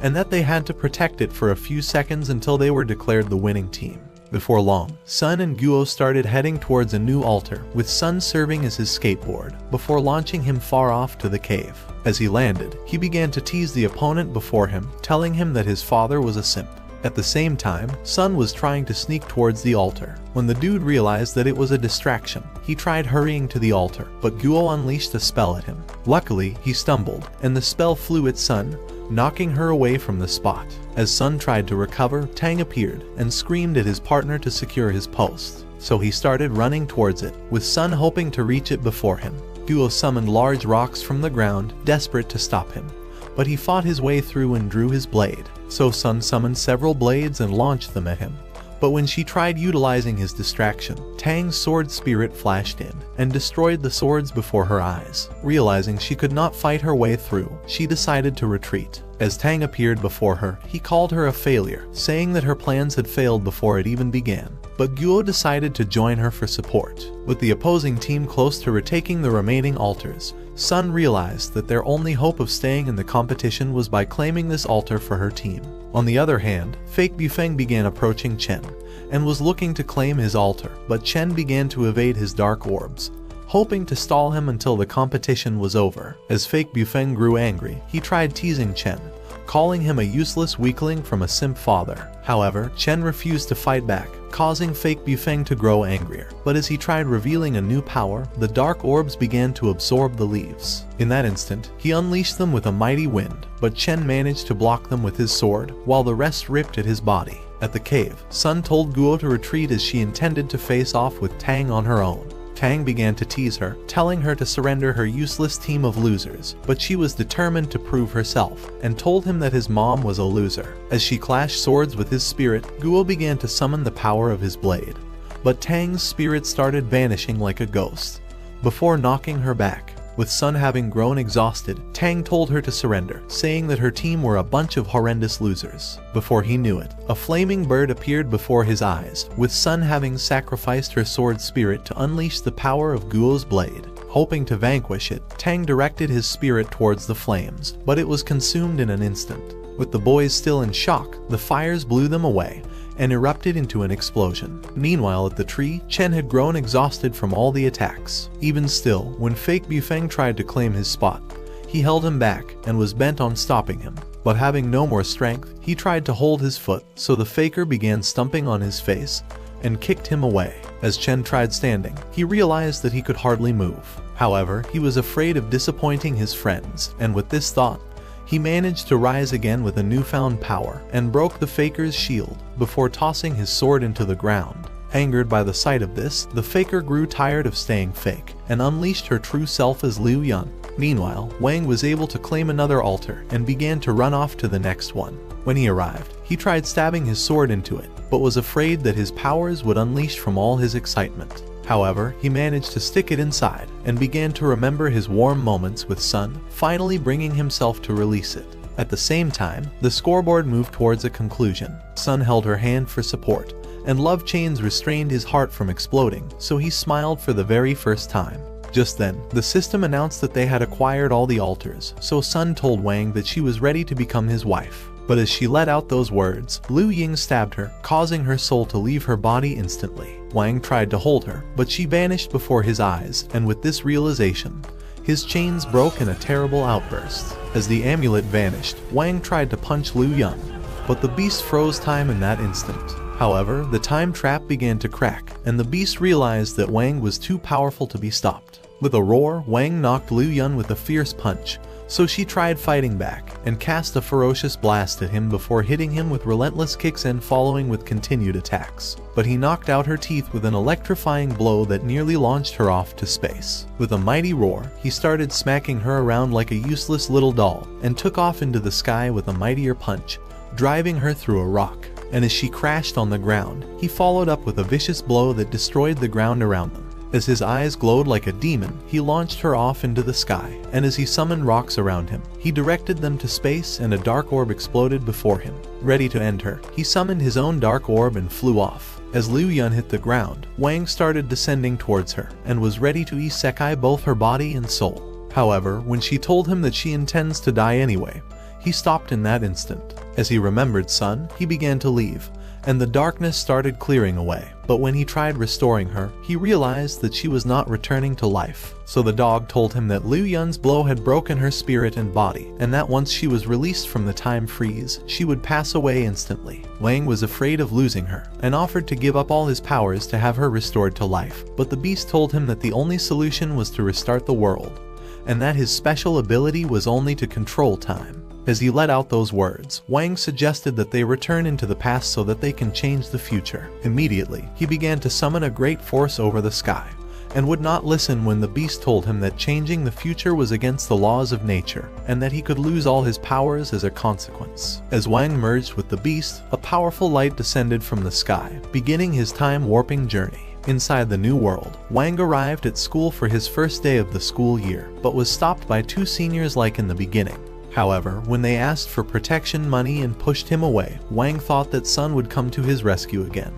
and that they had to protect it for a few seconds until they were declared the winning team. Before long, Sun and Guo started heading towards a new altar, with Sun serving as his skateboard, before launching him far off to the cave. As he landed, he began to tease the opponent before him, telling him that his father was a simp. At the same time, Sun was trying to sneak towards the altar. When the dude realized that it was a distraction, he tried hurrying to the altar, but Guo unleashed a spell at him. Luckily, he stumbled, and the spell flew at Sun, knocking her away from the spot. As Sun tried to recover, Tang appeared and screamed at his partner to secure his post. So he started running towards it, with Sun hoping to reach it before him. Guo summoned large rocks from the ground, desperate to stop him. But he fought his way through and drew his blade. So Sun summoned several blades and launched them at him. But when she tried utilizing his distraction, Tang's sword spirit flashed in and destroyed the swords before her eyes. Realizing she could not fight her way through, she decided to retreat. As Tang appeared before her, he called her a failure, saying that her plans had failed before it even began. But Guo decided to join her for support. With the opposing team close to retaking the remaining altars, Sun realized that their only hope of staying in the competition was by claiming this altar for her team. On the other hand, Fake Bufeng began approaching Chen, and was looking to claim his altar, but Chen began to evade his dark orbs, hoping to stall him until the competition was over. As Fake Bufeng grew angry, he tried teasing Chen, calling him a useless weakling from a simp father. However, Chen refused to fight back, causing Fake Bufeng to grow angrier. But as he tried revealing a new power, the dark orbs began to absorb the leaves. In that instant, he unleashed them with a mighty wind, but Chen managed to block them with his sword, while the rest ripped at his body. At the cave, Sun told Guo to retreat as she intended to face off with Tang on her own. Tang began to tease her, telling her to surrender her useless team of losers, but she was determined to prove herself, and told him that his mom was a loser. As she clashed swords with his spirit, Guo began to summon the power of his blade. But Tang's spirit started vanishing like a ghost, before knocking her back. With Sun having grown exhausted, Tang told her to surrender, saying that her team were a bunch of horrendous losers. Before he knew it, a flaming bird appeared before his eyes, with Sun having sacrificed her sword spirit to unleash the power of Guo's blade. Hoping to vanquish it, Tang directed his spirit towards the flames, but it was consumed in an instant. With the boys still in shock, the fires blew them away, and erupted into an explosion. Meanwhile at the tree, Chen had grown exhausted from all the attacks. Even still, when Fake Bufeng tried to claim his spot, he held him back and was bent on stopping him. But having no more strength, he tried to hold his foot, so the faker began stumping on his face and kicked him away. As Chen tried standing, he realized that he could hardly move. However, he was afraid of disappointing his friends, and with this thought, he managed to rise again with a newfound power and broke the faker's shield before tossing his sword into the ground. Angered by the sight of this, the faker grew tired of staying fake and unleashed her true self as Liu Yun. Meanwhile, Wang was able to claim another altar and began to run off to the next one. When he arrived, he tried stabbing his sword into it, but was afraid that his powers would unleash from all his excitement. However, he managed to stick it inside and began to remember his warm moments with Sun, finally bringing himself to release it. At the same time, the scoreboard moved towards a conclusion. Sun held her hand for support, and love chains restrained his heart from exploding, so he smiled for the very first time. Just then, the system announced that they had acquired all the altars, so Sun told Wang that she was ready to become his wife. But as she let out those words, Liu Ying stabbed her, causing her soul to leave her body instantly. Wang tried to hold her, but she vanished before his eyes, and with this realization, his chains broke in a terrible outburst. As the amulet vanished, Wang tried to punch Liu Yun, but the beast froze time in that instant. However, the time trap began to crack, and the beast realized that Wang was too powerful to be stopped. With a roar, Wang knocked Liu Yun with a fierce punch, so she tried fighting back and cast a ferocious blast at him before hitting him with relentless kicks and following with continued attacks. But he knocked out her teeth with an electrifying blow that nearly launched her off to space. With a mighty roar, he started smacking her around like a useless little doll and took off into the sky with a mightier punch, driving her through a rock. And as she crashed on the ground, he followed up with a vicious blow that destroyed the ground around them. As his eyes glowed like a demon, he launched her off into the sky, and as he summoned rocks around him, he directed them to space and a dark orb exploded before him. Ready to end her, he summoned his own dark orb and flew off. As Liu Yun hit the ground, Wang started descending towards her, and was ready to isekai both her body and soul. However, when she told him that she intends to die anyway, He stopped in that instant. As he remembered Sun, he began to leave, and the darkness started clearing away. But when he tried restoring her, he realized that she was not returning to life. So the dog told him that Liu Yun's blow had broken her spirit and body, and that once she was released from the time freeze, she would pass away instantly. Wang was afraid of losing her, and offered to give up all his powers to have her restored to life. But the beast told him that the only solution was to restart the world, and that his special ability was only to control time. As he let out those words, Wang suggested that they return into the past so that they can change the future. Immediately, he began to summon a great force over the sky, and would not listen when the beast told him that changing the future was against the laws of nature, and that he could lose all his powers as a consequence. As Wang merged with the beast, a powerful light descended from the sky, beginning his time-warping journey. Inside the new world, Wang arrived at school for his first day of the school year, but was stopped by two seniors like in the beginning. However, when they asked for protection money and pushed him away, Wang thought that Sun would come to his rescue again.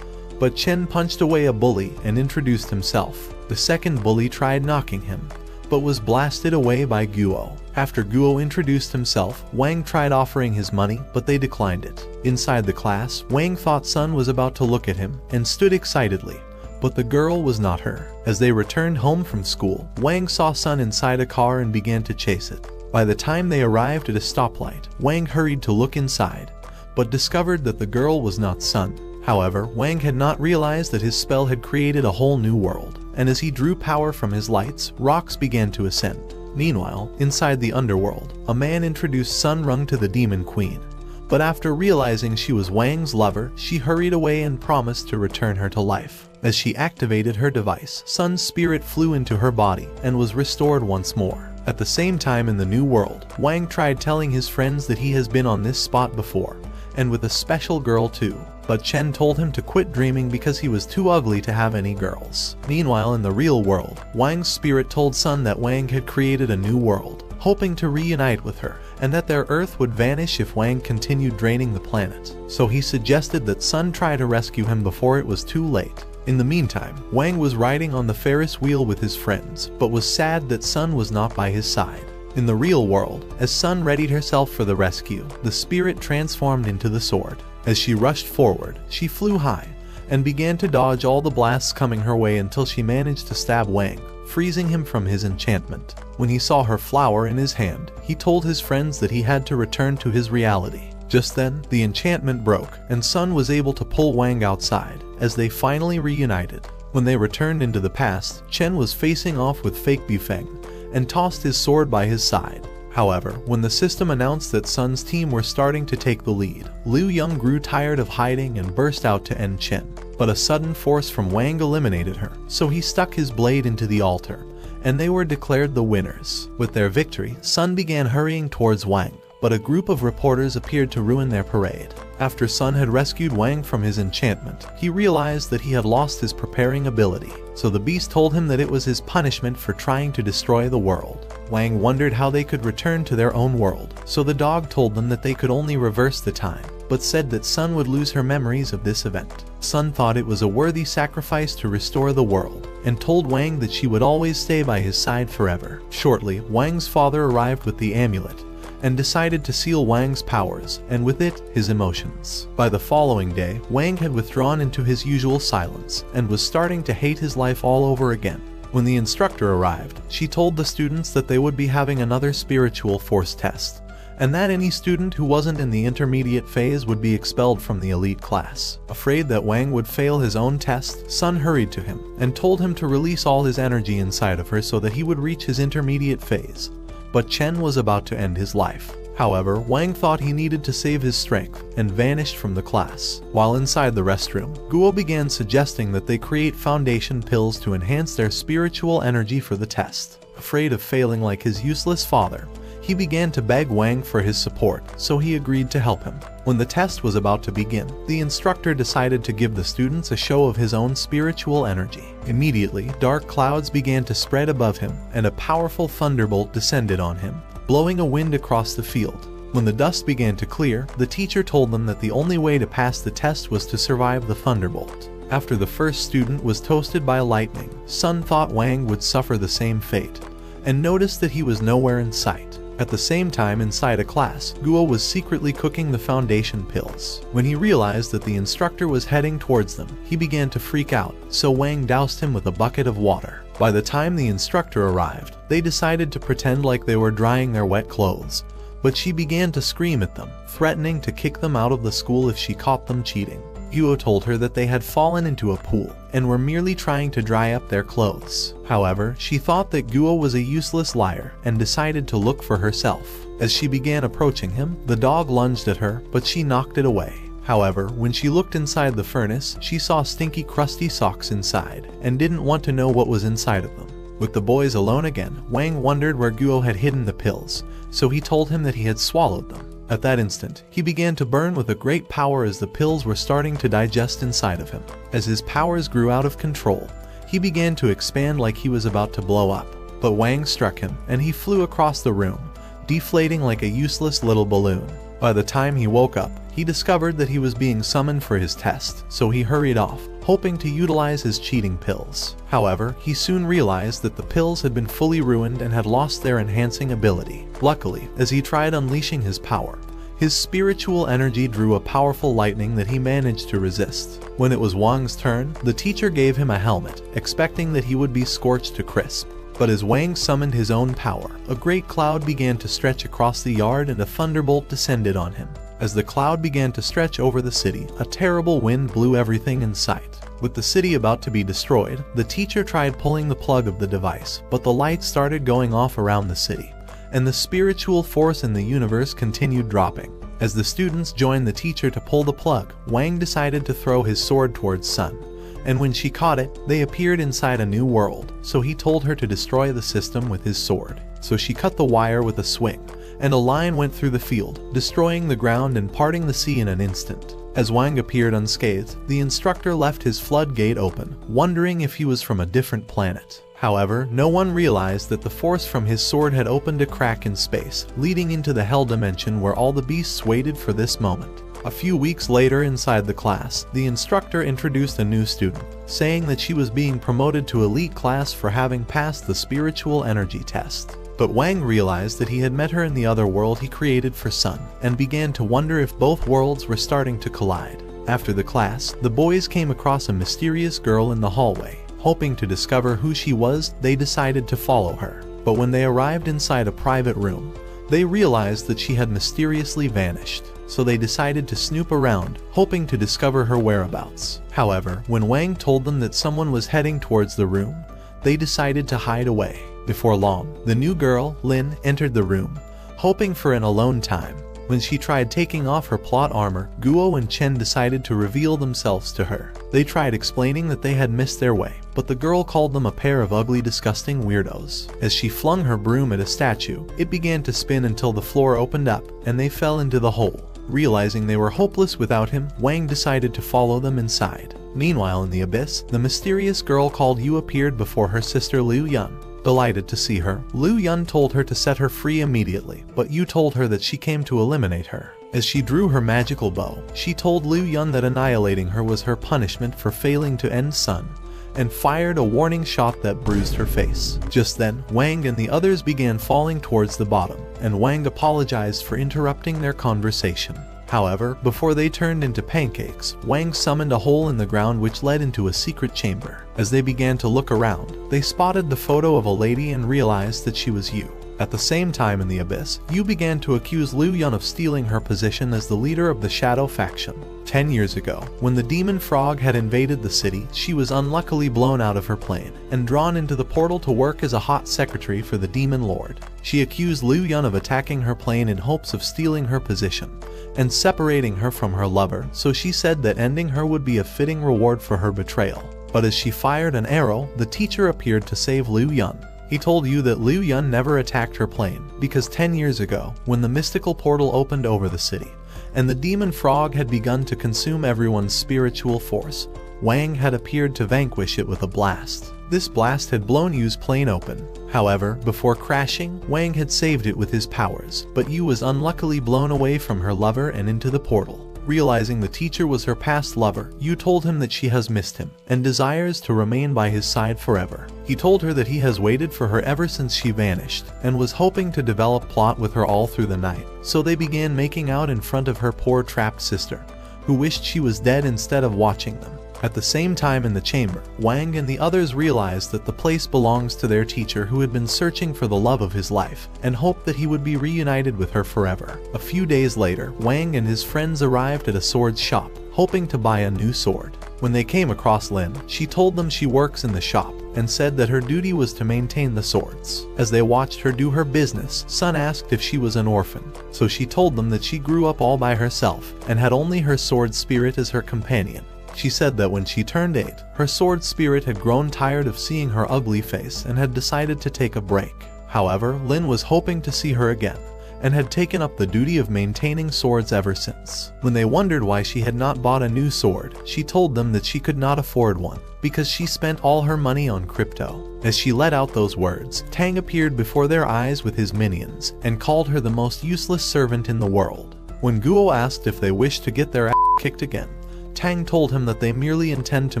But Chen punched away a bully and introduced himself. The second bully tried knocking him, but was blasted away by Guo. After Guo introduced himself, Wang tried offering his money, but they declined it. Inside the class, Wang thought Sun was about to look at him and stood excitedly, but the girl was not her. As they returned home from school, Wang saw Sun inside a car and began to chase it. By the time they arrived at a stoplight, Wang hurried to look inside, but discovered that the girl was not Sun. However, Wang had not realized that his spell had created a whole new world, and as he drew power from his lights, rocks began to ascend. Meanwhile, inside the underworld, a man introduced Sun Rung to the Demon Queen, but after realizing she was Wang's lover, she hurried away and promised to return her to life. As she activated her device, Sun's spirit flew into her body and was restored once more. At the same time in the new world, Wang tried telling his friends that he has been on this spot before, and with a special girl too. But Chen told him to quit dreaming because he was too ugly to have any girls. Meanwhile in the real world, Wang's spirit told Sun that Wang had created a new world, hoping to reunite with her, and that their Earth would vanish if Wang continued draining the planet. So he suggested that Sun try to rescue him before it was too late. In the meantime, Wang was riding on the Ferris wheel with his friends, but was sad that Sun was not by his side. In the real world, as Sun readied herself for the rescue, the spirit transformed into the sword. As she rushed forward, she flew high, and began to dodge all the blasts coming her way until she managed to stab Wang, freezing him from his enchantment. When he saw her flower in his hand, he told his friends that he had to return to his reality. Just then, the enchantment broke, and Sun was able to pull Wang outside, as they finally reunited. When they returned into the past, Chen was facing off with fake Bufeng, and tossed his sword by his side. However, when the system announced that Sun's team were starting to take the lead, Liu Yun grew tired of hiding and burst out to end Chen. But a sudden force from Wang eliminated her, so he stuck his blade into the altar, and they were declared the winners. With their victory, Sun began hurrying towards Wang, but a group of reporters appeared to ruin their parade. After Sun had rescued Wang from his enchantment, he realized that he had lost his preparing ability, so the beast told him that it was his punishment for trying to destroy the world. Wang wondered how they could return to their own world, so the dog told them that they could only reverse the time, but said that Sun would lose her memories of this event. Sun thought it was a worthy sacrifice to restore the world, and told Wang that she would always stay by his side forever. Shortly, Wang's father arrived with the amulet, and decided to seal Wang's powers, and with it, his emotions. By the following day, Wang had withdrawn into his usual silence, and was starting to hate his life all over again. When the instructor arrived, she told the students that they would be having another spiritual force test, and that any student who wasn't in the intermediate phase would be expelled from the elite class. Afraid that Wang would fail his own test, Sun hurried to him, and told him to release all his energy inside of her so that he would reach his intermediate phase. But Chen was about to end his life. However, Wang thought he needed to save his strength, and vanished from the class. While inside the restroom, Guo began suggesting that they create foundation pills to enhance their spiritual energy for the test. Afraid of failing like his useless father, he began to beg Wang for his support, so he agreed to help him. When the test was about to begin, the instructor decided to give the students a show of his own spiritual energy. Immediately, dark clouds began to spread above him, and a powerful thunderbolt descended on him, blowing a wind across the field. When the dust began to clear, the teacher told them that the only way to pass the test was to survive the thunderbolt. After the first student was toasted by lightning, Sun thought Wang would suffer the same fate, and noticed that he was nowhere in sight. At the same time, inside a class, Guo was secretly cooking the foundation pills. When he realized that the instructor was heading towards them, he began to freak out, so Wang doused him with a bucket of water. By the time the instructor arrived, they decided to pretend like they were drying their wet clothes, but she began to scream at them, threatening to kick them out of the school if she caught them cheating. Guo told her that they had fallen into a pool and were merely trying to dry up their clothes. However, she thought that Guo was a useless liar and decided to look for herself. As she began approaching him, the dog lunged at her, but she knocked it away. However, when she looked inside the furnace, she saw stinky, crusty socks inside and didn't want to know what was inside of them. With the boys alone again, Wang wondered where Guo had hidden the pills, so he told him that he had swallowed them. At that instant, he began to burn with a great power as the pills were starting to digest inside of him. As his powers grew out of control, he began to expand like he was about to blow up. But Wang struck him, and he flew across the room, deflating like a useless little balloon. By the time he woke up, he discovered that he was being summoned for his test, so he hurried off, hoping to utilize his cheating pills. However, he soon realized that the pills had been fully ruined and had lost their enhancing ability. Luckily, as he tried unleashing his power, his spiritual energy drew a powerful lightning that he managed to resist. When it was Wang's turn, the teacher gave him a helmet, expecting that he would be scorched to crisp. But as Wang summoned his own power, a great cloud began to stretch across the yard and a thunderbolt descended on him. As the cloud began to stretch over the city, a terrible wind blew everything in sight. With the city about to be destroyed, the teacher tried pulling the plug of the device, but the lights started going off around the city, and the spiritual force in the universe continued dropping. As the students joined the teacher to pull the plug, Wang decided to throw his sword towards Sun, and when she caught it, they appeared inside a new world, so he told her to destroy the system with his sword. So she cut the wire with a swing, and a line went through the field, destroying the ground and parting the sea in an instant. As Wang appeared unscathed, the instructor left his floodgate open, wondering if he was from a different planet. However, no one realized that the force from his sword had opened a crack in space, leading into the hell dimension where all the beasts waited for this moment. A few weeks later inside the class, the instructor introduced a new student, saying that she was being promoted to elite class for having passed the spiritual energy test. But Wang realized that he had met her in the other world he created for Sun, and began to wonder if both worlds were starting to collide. After the class, the boys came across a mysterious girl in the hallway. Hoping to discover who she was, they decided to follow her. But when they arrived inside a private room, they realized that she had mysteriously vanished. So they decided to snoop around, hoping to discover her whereabouts. However, when Wang told them that someone was heading towards the room, they decided to hide away. Before long, the new girl, Lin, entered the room, hoping for an alone time. When she tried taking off her plot armor, Guo and Chen decided to reveal themselves to her. They tried explaining that they had missed their way, but the girl called them a pair of ugly, disgusting weirdos. As she flung her broom at a statue, it began to spin until the floor opened up, and they fell into the hole. Realizing they were hopeless without him, Wang decided to follow them inside. Meanwhile, in the abyss, the mysterious girl called Yu appeared before her sister Liu Yun. Delighted to see her, Liu Yun told her to set her free immediately, but Yu told her that she came to eliminate her. As she drew her magical bow, she told Liu Yun that annihilating her was her punishment for failing to end Sun, and fired a warning shot that bruised her face. Just then, Wang and the others began falling towards the bottom, and Wang apologized for interrupting their conversation. However, before they turned into pancakes, Wang summoned a hole in the ground which led into a secret chamber. As they began to look around, they spotted the photo of a lady and realized that she was Yu. At the same time in the abyss, Yu began to accuse Liu Yun of stealing her position as the leader of the Shadow faction. 10 years ago, when the demon frog had invaded the city, she was unluckily blown out of her plane and drawn into the portal to work as a hot secretary for the demon lord. She accused Liu Yun of attacking her plane in hopes of stealing her position and separating her from her lover, so she said that ending her would be a fitting reward for her betrayal. But as she fired an arrow, the teacher appeared to save Liu Yun. He told Yu that Liu Yun never attacked her plane, because 10 years ago, when the mystical portal opened over the city, and the demon frog had begun to consume everyone's spiritual force, Wang had appeared to vanquish it with a blast. This blast had blown Yu's plane open. However, before crashing, Wang had saved it with his powers, but Yu was unluckily blown away from her lover and into the portal. Realizing the teacher was her past lover, Yu told him that she has missed him and desires to remain by his side forever. He told her that he has waited for her ever since she vanished and was hoping to develop plot with her all through the night. So they began making out in front of her poor trapped sister, who wished she was dead instead of watching them. At the same time in the chamber, Wang and the others realized that the place belongs to their teacher who had been searching for the love of his life and hoped that he would be reunited with her forever. A few days later, Wang and his friends arrived at a sword shop, hoping to buy a new sword. When they came across Lin, she told them she works in the shop and said that her duty was to maintain the swords. As they watched her do her business, Sun asked if she was an orphan, so she told them that she grew up all by herself and had only her sword spirit as her companion. She said that when she turned 8, her sword spirit had grown tired of seeing her ugly face and had decided to take a break. However, Lin was hoping to see her again and had taken up the duty of maintaining swords ever since. When they wondered why she had not bought a new sword, she told them that she could not afford one because she spent all her money on crypto. As she let out those words, Tang appeared before their eyes with his minions and called her the most useless servant in the world. When Guo asked if they wished to get their ass kicked again, Tang told him that they merely intend to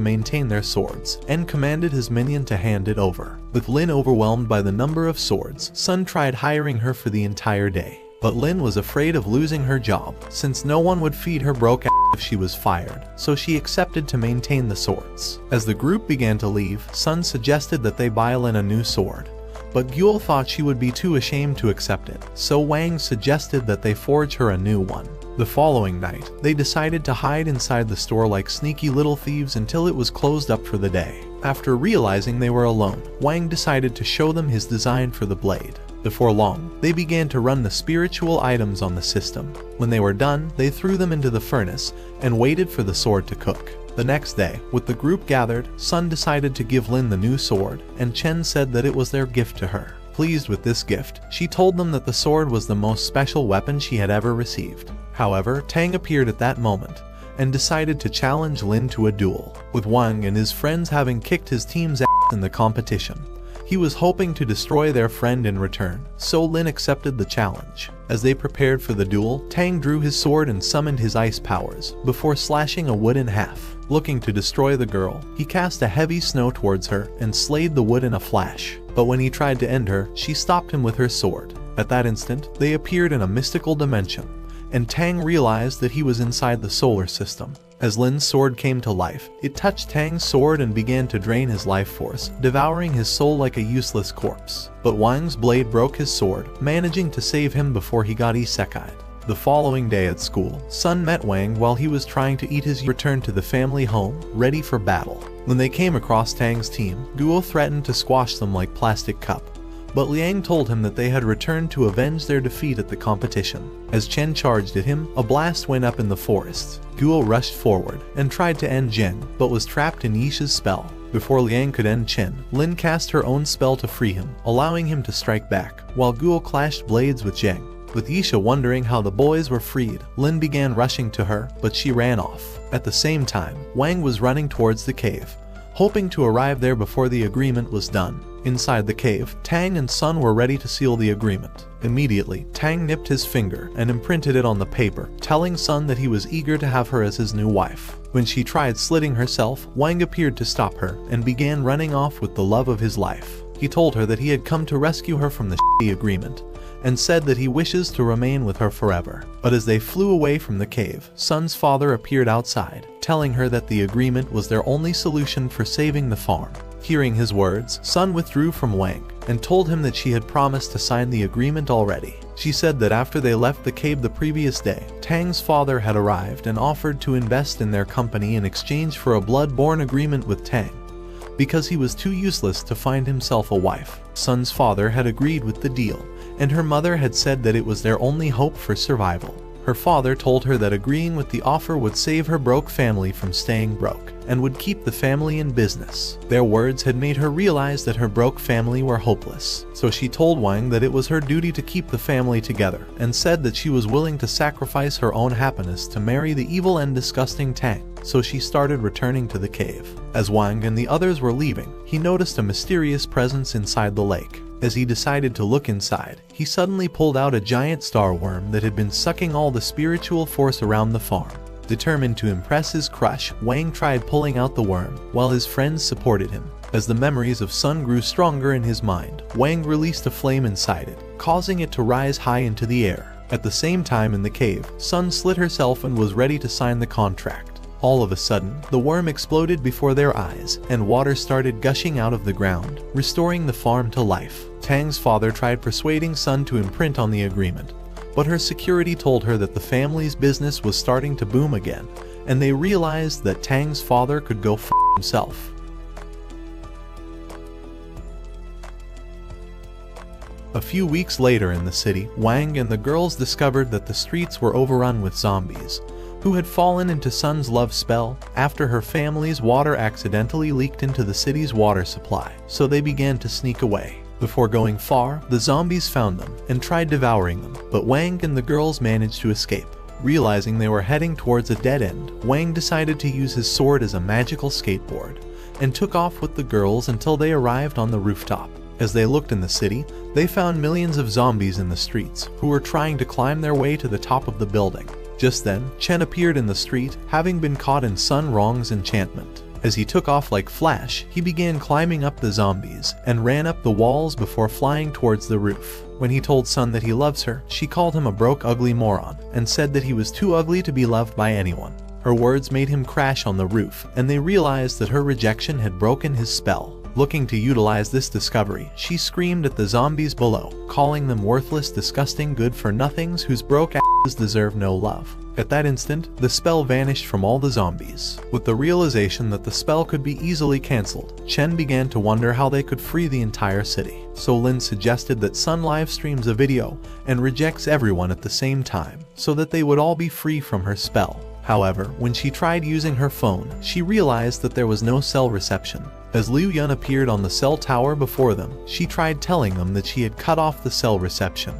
maintain their swords and commanded his minion to hand it over. With Lin overwhelmed by the number of swords, Sun tried hiring her for the entire day. But Lin was afraid of losing her job since no one would feed her broke ass if she was fired, so she accepted to maintain the swords. As the group began to leave, Sun suggested that they buy Lin a new sword. But Guo thought she would be too ashamed to accept it, so Wang suggested that they forge her a new one. The following night, they decided to hide inside the store like sneaky little thieves until it was closed up for the day. After realizing they were alone, Wang decided to show them his design for the blade. Before long, they began to run the spiritual items on the system. When they were done, they threw them into the furnace and waited for the sword to cook. The next day, with the group gathered, Sun decided to give Lin the new sword, and Chen said that it was their gift to her. Pleased with this gift, she told them that the sword was the most special weapon she had ever received. However, Tang appeared at that moment and decided to challenge Lin to a duel. With Wang and his friends having kicked his team's ass in the competition, he was hoping to destroy their friend in return, so Lin accepted the challenge. As they prepared for the duel, Tang drew his sword and summoned his ice powers before slashing a wood in half. Looking to destroy the girl, he cast a heavy snow towards her and slayed the wood in a flash. But when he tried to end her, she stopped him with her sword. At that instant, they appeared in a mystical dimension, and Tang realized that he was inside the solar system. As Lin's sword came to life, it touched Tang's sword and began to drain his life force, devouring his soul like a useless corpse. But Wang's blade broke his sword, managing to save him before he got isekai'd. The following day at school, Sun met Wang while he was trying to eat his return to the family home, ready for battle. When they came across Tang's team, Guo threatened to squash them like plastic cup. But Liang told him that they had returned to avenge their defeat at the competition. As Chen charged at him, a blast went up in the forest. Guo rushed forward and tried to end Zheng, but was trapped in Yisha's spell. Before Liang could end Chen, Lin cast her own spell to free him, allowing him to strike back, while Guo clashed blades with Zheng. With Yisha wondering how the boys were freed, Lin began rushing to her, but she ran off. At the same time, Wang was running towards the cave, hoping to arrive there before the agreement was done. Inside the cave, Tang and Sun were ready to seal the agreement. Immediately, Tang nipped his finger and imprinted it on the paper, telling Sun that he was eager to have her as his new wife. When she tried slitting herself, Wang appeared to stop her and began running off with the love of his life. He told her that he had come to rescue her from the shitty agreement, and said that he wishes to remain with her forever. But as they flew away from the cave, Sun's father appeared outside, telling her that the agreement was their only solution for saving the farm. Hearing his words, Sun withdrew from Wang and told him that she had promised to sign the agreement already. She said that after they left the cave the previous day, Tang's father had arrived and offered to invest in their company in exchange for a blood-born agreement with Tang, because he was too useless to find himself a wife. Sun's father had agreed with the deal, and her mother had said that it was their only hope for survival. Her father told her that agreeing with the offer would save her broke family from staying broke, and would keep the family in business. Their words had made her realize that her broke family were hopeless, so she told Wang that it was her duty to keep the family together, and said that she was willing to sacrifice her own happiness to marry the evil and disgusting Tang. So she started returning to the cave. As Wang and the others were leaving, he noticed a mysterious presence inside the lake. As he decided to look inside, he suddenly pulled out a giant star worm that had been sucking all the spiritual force around the farm. Determined to impress his crush, Wang tried pulling out the worm, while his friends supported him. As the memories of Sun grew stronger in his mind, Wang released a flame inside it, causing it to rise high into the air. At the same time in the cave, Sun slit herself and was ready to sign the contract. All of a sudden, the worm exploded before their eyes, and water started gushing out of the ground, restoring the farm to life. Tang's father tried persuading Sun to imprint on the agreement, but her security told her that the family's business was starting to boom again, and they realized that Tang's father could go f*** himself. A few weeks later in the city, Wang and the girls discovered that the streets were overrun with zombies, who had fallen into Sun's love spell after her family's water accidentally leaked into the city's water supply, so they began to sneak away. Before going far, the zombies found them and tried devouring them, but Wang and the girls managed to escape. Realizing they were heading towards a dead end, Wang decided to use his sword as a magical skateboard, and took off with the girls until they arrived on the rooftop. As they looked in the city, they found millions of zombies in the streets, who were trying to climb their way to the top of the building. Just then, Chen appeared in the street, having been caught in Sun Rong's enchantment. As he took off like Flash, he began climbing up the zombies, and ran up the walls before flying towards the roof. When he told Sun that he loves her, she called him a broke ugly moron, and said that he was too ugly to be loved by anyone. Her words made him crash on the roof, and they realized that her rejection had broken his spell. Looking to utilize this discovery, she screamed at the zombies below, calling them worthless, disgusting good-for-nothings whose broke asses deserve no love. At that instant, the spell vanished from all the zombies. With the realization that the spell could be easily cancelled, Chen began to wonder how they could free the entire city. So Lin suggested that Sun live streams a video and rejects everyone at the same time, so that they would all be free from her spell. However, when she tried using her phone, she realized that there was no cell reception. As Liu Yun appeared on the cell tower before them, she tried telling them that she had cut off the cell reception,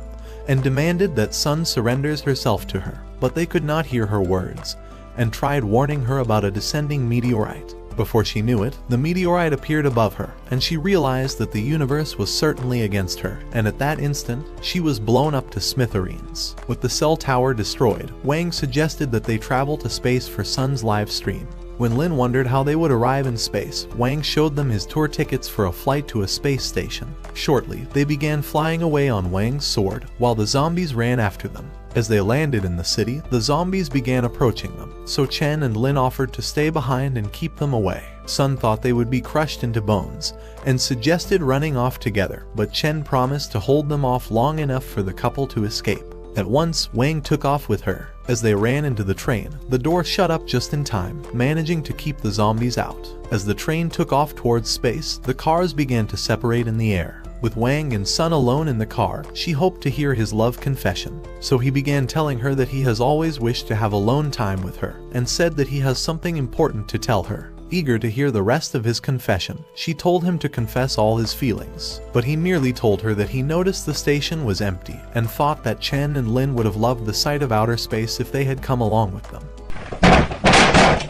and demanded that Sun surrenders herself to her. But they could not hear her words, and tried warning her about a descending meteorite. Before she knew it, the meteorite appeared above her, and she realized that the universe was certainly against her, and at that instant, she was blown up to smithereens. With the cell tower destroyed, Wang suggested that they travel to space for Sun's live stream. When Lin wondered how they would arrive in space, Wang showed them his tour tickets for a flight to a space station. Shortly, they began flying away on Wang's sword, while the zombies ran after them. As they landed in the city, the zombies began approaching them, so Chen and Lin offered to stay behind and keep them away. Sun thought they would be crushed into bones, and suggested running off together, but Chen promised to hold them off long enough for the couple to escape. At once, Wang took off with her. As they ran into the train, the door shut up just in time, managing to keep the zombies out. As the train took off towards space, the cars began to separate in the air. With Wang and Sun alone in the car, she hoped to hear his love confession. So he began telling her that he has always wished to have alone time with her, and said that he has something important to tell her. Eager to hear the rest of his confession, she told him to confess all his feelings. But he merely told her that he noticed the station was empty, and thought that Chen and Lin would have loved the sight of outer space if they had come along with them.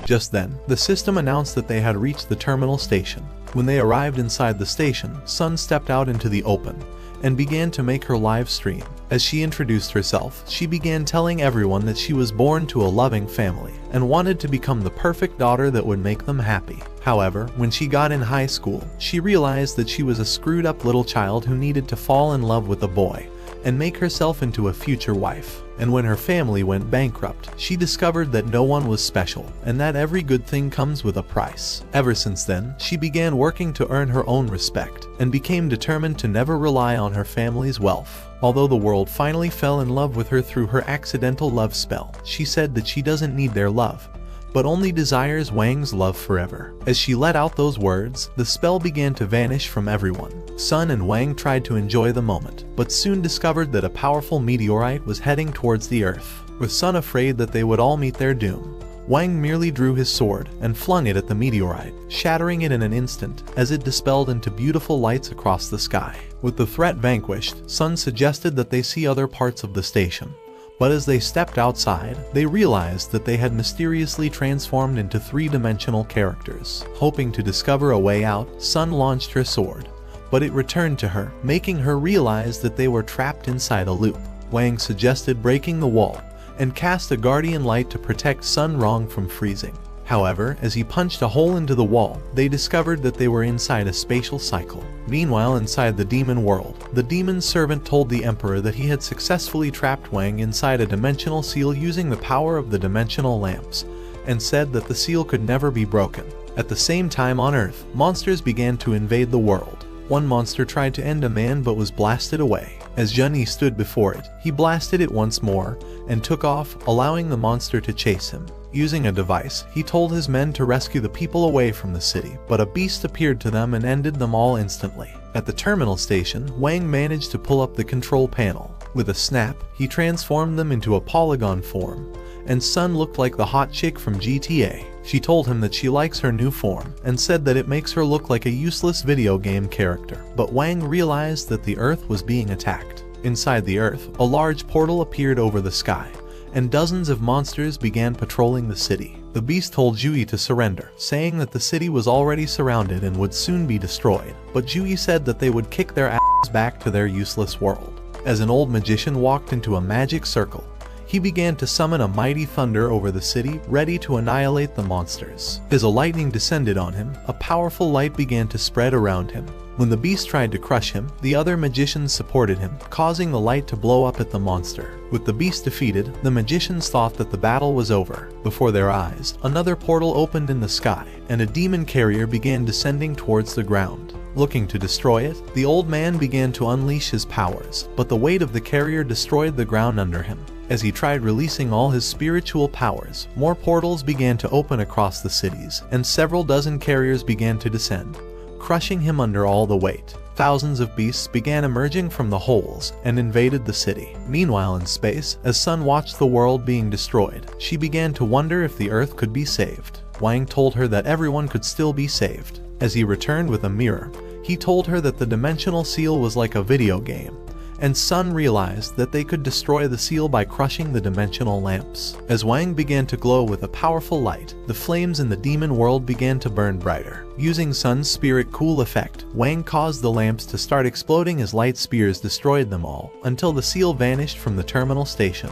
Just then, the system announced that they had reached the terminal station. When they arrived inside the station, Sun stepped out into the open, and began to make her live stream. As she introduced herself, she began telling everyone that she was born to a loving family, and wanted to become the perfect daughter that would make them happy. However, when she got in high school, she realized that she was a screwed up little child who needed to fall in love with a boy, and make herself into a future wife. And when her family went bankrupt, she discovered that no one was special, and that every good thing comes with a price. Ever since then, she began working to earn her own respect, and became determined to never rely on her family's wealth. Although the world finally fell in love with her through her accidental love spell, she said that she doesn't need their love, but only desires Wang's love forever. As she let out those words, the spell began to vanish from everyone. Sun and Wang tried to enjoy the moment, but soon discovered that a powerful meteorite was heading towards the Earth. With Sun afraid that they would all meet their doom, Wang merely drew his sword and flung it at the meteorite, shattering it in an instant as it dispelled into beautiful lights across the sky. With the threat vanquished, Sun suggested that they see other parts of the station. But as they stepped outside, they realized that they had mysteriously transformed into three-dimensional characters. Hoping to discover a way out, Sun launched her sword, but it returned to her, making her realize that they were trapped inside a loop. Wang suggested breaking the wall, and cast a guardian light to protect Sun Rong from freezing. However, as he punched a hole into the wall, they discovered that they were inside a spatial cycle. Meanwhile, inside the demon world, the demon's servant told the emperor that he had successfully trapped Wang inside a dimensional seal using the power of the dimensional lamps, and said that the seal could never be broken. At the same time on Earth, monsters began to invade the world. One monster tried to end a man but was blasted away. As Jun-Yi stood before it, he blasted it once more and took off, allowing the monster to chase him. Using a device, he told his men to rescue the people away from the city, but a beast appeared to them and ended them all instantly. At the terminal station, Wang managed to pull up the control panel. With a snap, he transformed them into a polygon form, and Sun looked like the hot chick from GTA. She told him that she likes her new form, and said that it makes her look like a useless video game character. But Wang realized that the Earth was being attacked. Inside the Earth, a large portal appeared over the sky, and dozens of monsters began patrolling the city. The beast told Jui to surrender, saying that the city was already surrounded and would soon be destroyed, but Jui said that they would kick their asses back to their useless world. As an old magician walked into a magic circle, he began to summon a mighty thunder over the city, ready to annihilate the monsters. As a lightning descended on him, a powerful light began to spread around him. When the beast tried to crush him, the other magicians supported him, causing the light to blow up at the monster. With the beast defeated, the magicians thought that the battle was over. Before their eyes, another portal opened in the sky, and a demon carrier began descending towards the ground. Looking to destroy it, the old man began to unleash his powers, but the weight of the carrier destroyed the ground under him. As he tried releasing all his spiritual powers, more portals began to open across the cities, and several dozen carriers began to descend, crushing him under all the weight. Thousands of beasts began emerging from the holes and invaded the city. Meanwhile in space, as Sun watched the world being destroyed, she began to wonder if the Earth could be saved. Wang told her that everyone could still be saved. As he returned with a mirror, he told her that the dimensional seal was like a video game, and Sun realized that they could destroy the seal by crushing the dimensional lamps. As Wang began to glow with a powerful light, the flames in the demon world began to burn brighter. Using Sun's spirit cool effect, Wang caused the lamps to start exploding as light spears destroyed them all, until the seal vanished from the terminal station,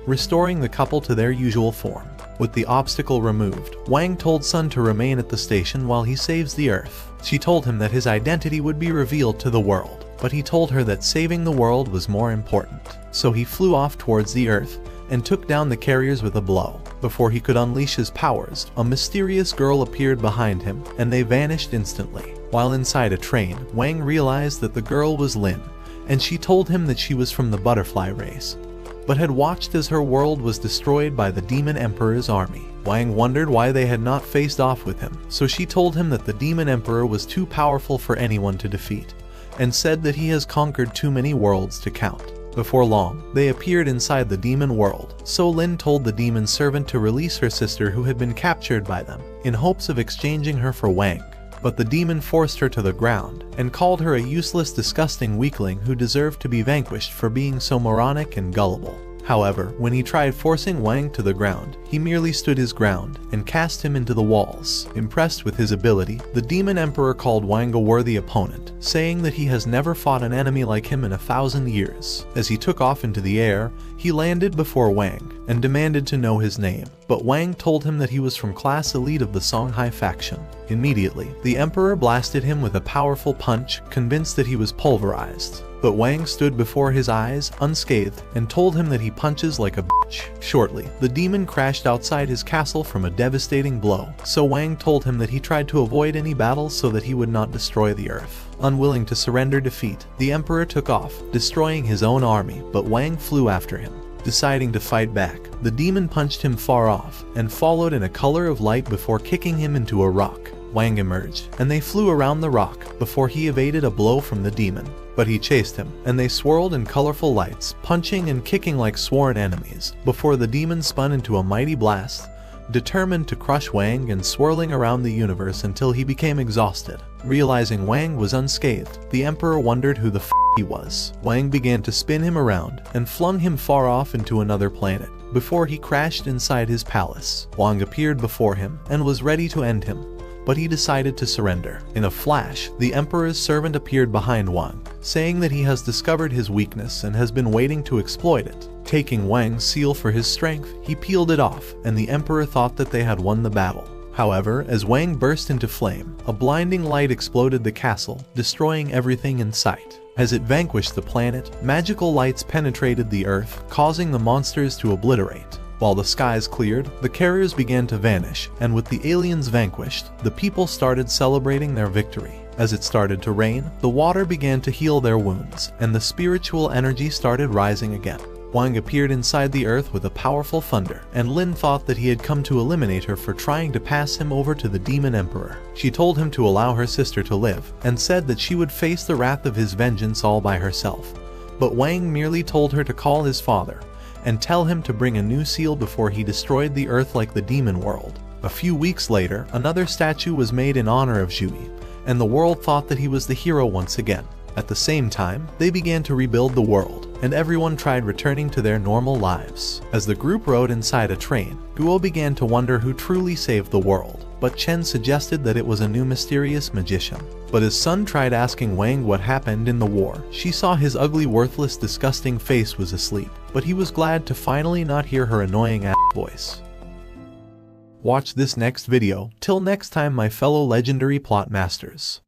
restoring the couple to their usual form. With the obstacle removed, Wang told Sun to remain at the station while he saves the Earth. She told him that his identity would be revealed to the world, but he told her that saving the world was more important. So he flew off towards the Earth and took down the carriers with a blow. Before he could unleash his powers, a mysterious girl appeared behind him, and they vanished instantly. While inside a train, Wang realized that the girl was Lin, and she told him that she was from the butterfly race, but had watched as her world was destroyed by the Demon Emperor's army. Wang wondered why they had not faced off with him, so she told him that the Demon Emperor was too powerful for anyone to defeat, and said that he has conquered too many worlds to count. Before long, they appeared inside the demon world, so Lin told the demon servant to release her sister who had been captured by them, in hopes of exchanging her for Wang. But the demon forced her to the ground, and called her a useless, disgusting weakling who deserved to be vanquished for being so moronic and gullible. However, when he tried forcing Wang to the ground, he merely stood his ground and cast him into the walls. Impressed with his ability, the Demon Emperor called Wang a worthy opponent, saying that he has never fought an enemy like him in 1,000 years. As he took off into the air, he landed before Wang and demanded to know his name, but Wang told him that he was from class elite of the Songhai faction. Immediately, the Emperor blasted him with a powerful punch, convinced that he was pulverized. But Wang stood before his eyes, unscathed, and told him that he punches like a bitch. Shortly, the demon crashed outside his castle from a devastating blow, so Wang told him that he tried to avoid any battles so that he would not destroy the Earth. Unwilling to surrender defeat, the Emperor took off, destroying his own army, but Wang flew after him. Deciding to fight back, the demon punched him far off, and followed in a color of light before kicking him into a rock. Wang emerged, and they flew around the rock before he evaded a blow from the demon. But he chased him, and they swirled in colorful lights, punching and kicking like sworn enemies, before the demon spun into a mighty blast, determined to crush Wang and swirling around the universe until he became exhausted. Realizing Wang was unscathed, the Emperor wondered who the f he was. Wang began to spin him around, and flung him far off into another planet, before he crashed inside his palace. Wang appeared before him, and was ready to end him, but he decided to surrender. In a flash, the Emperor's servant appeared behind Wang, saying that he has discovered his weakness and has been waiting to exploit it. Taking Wang's seal for his strength, he peeled it off, and the Emperor thought that they had won the battle. However, as Wang burst into flame, a blinding light exploded the castle, destroying everything in sight. As it vanquished the planet, magical lights penetrated the earth, causing the monsters to obliterate. While the skies cleared, the carriers began to vanish, and with the aliens vanquished, the people started celebrating their victory. As it started to rain, the water began to heal their wounds, and the spiritual energy started rising again. Wang appeared inside the earth with a powerful thunder, and Lin thought that he had come to eliminate her for trying to pass him over to the Demon Emperor. She told him to allow her sister to live, and said that she would face the wrath of his vengeance all by herself. But Wang merely told her to call his father, and tell him to bring a new seal before he destroyed the earth like the demon world. A few weeks later, another statue was made in honor of Zhui, and the world thought that he was the hero once again. At the same time, they began to rebuild the world, and everyone tried returning to their normal lives. As the group rode inside a train, Guo began to wonder who truly saved the world, but Chen suggested that it was a new mysterious magician. But as Sun tried asking Wang what happened in the war, she saw his ugly, worthless, disgusting face was asleep, but he was glad to finally not hear her annoying ass voice. Watch this next video. Till next time, my fellow legendary plot masters.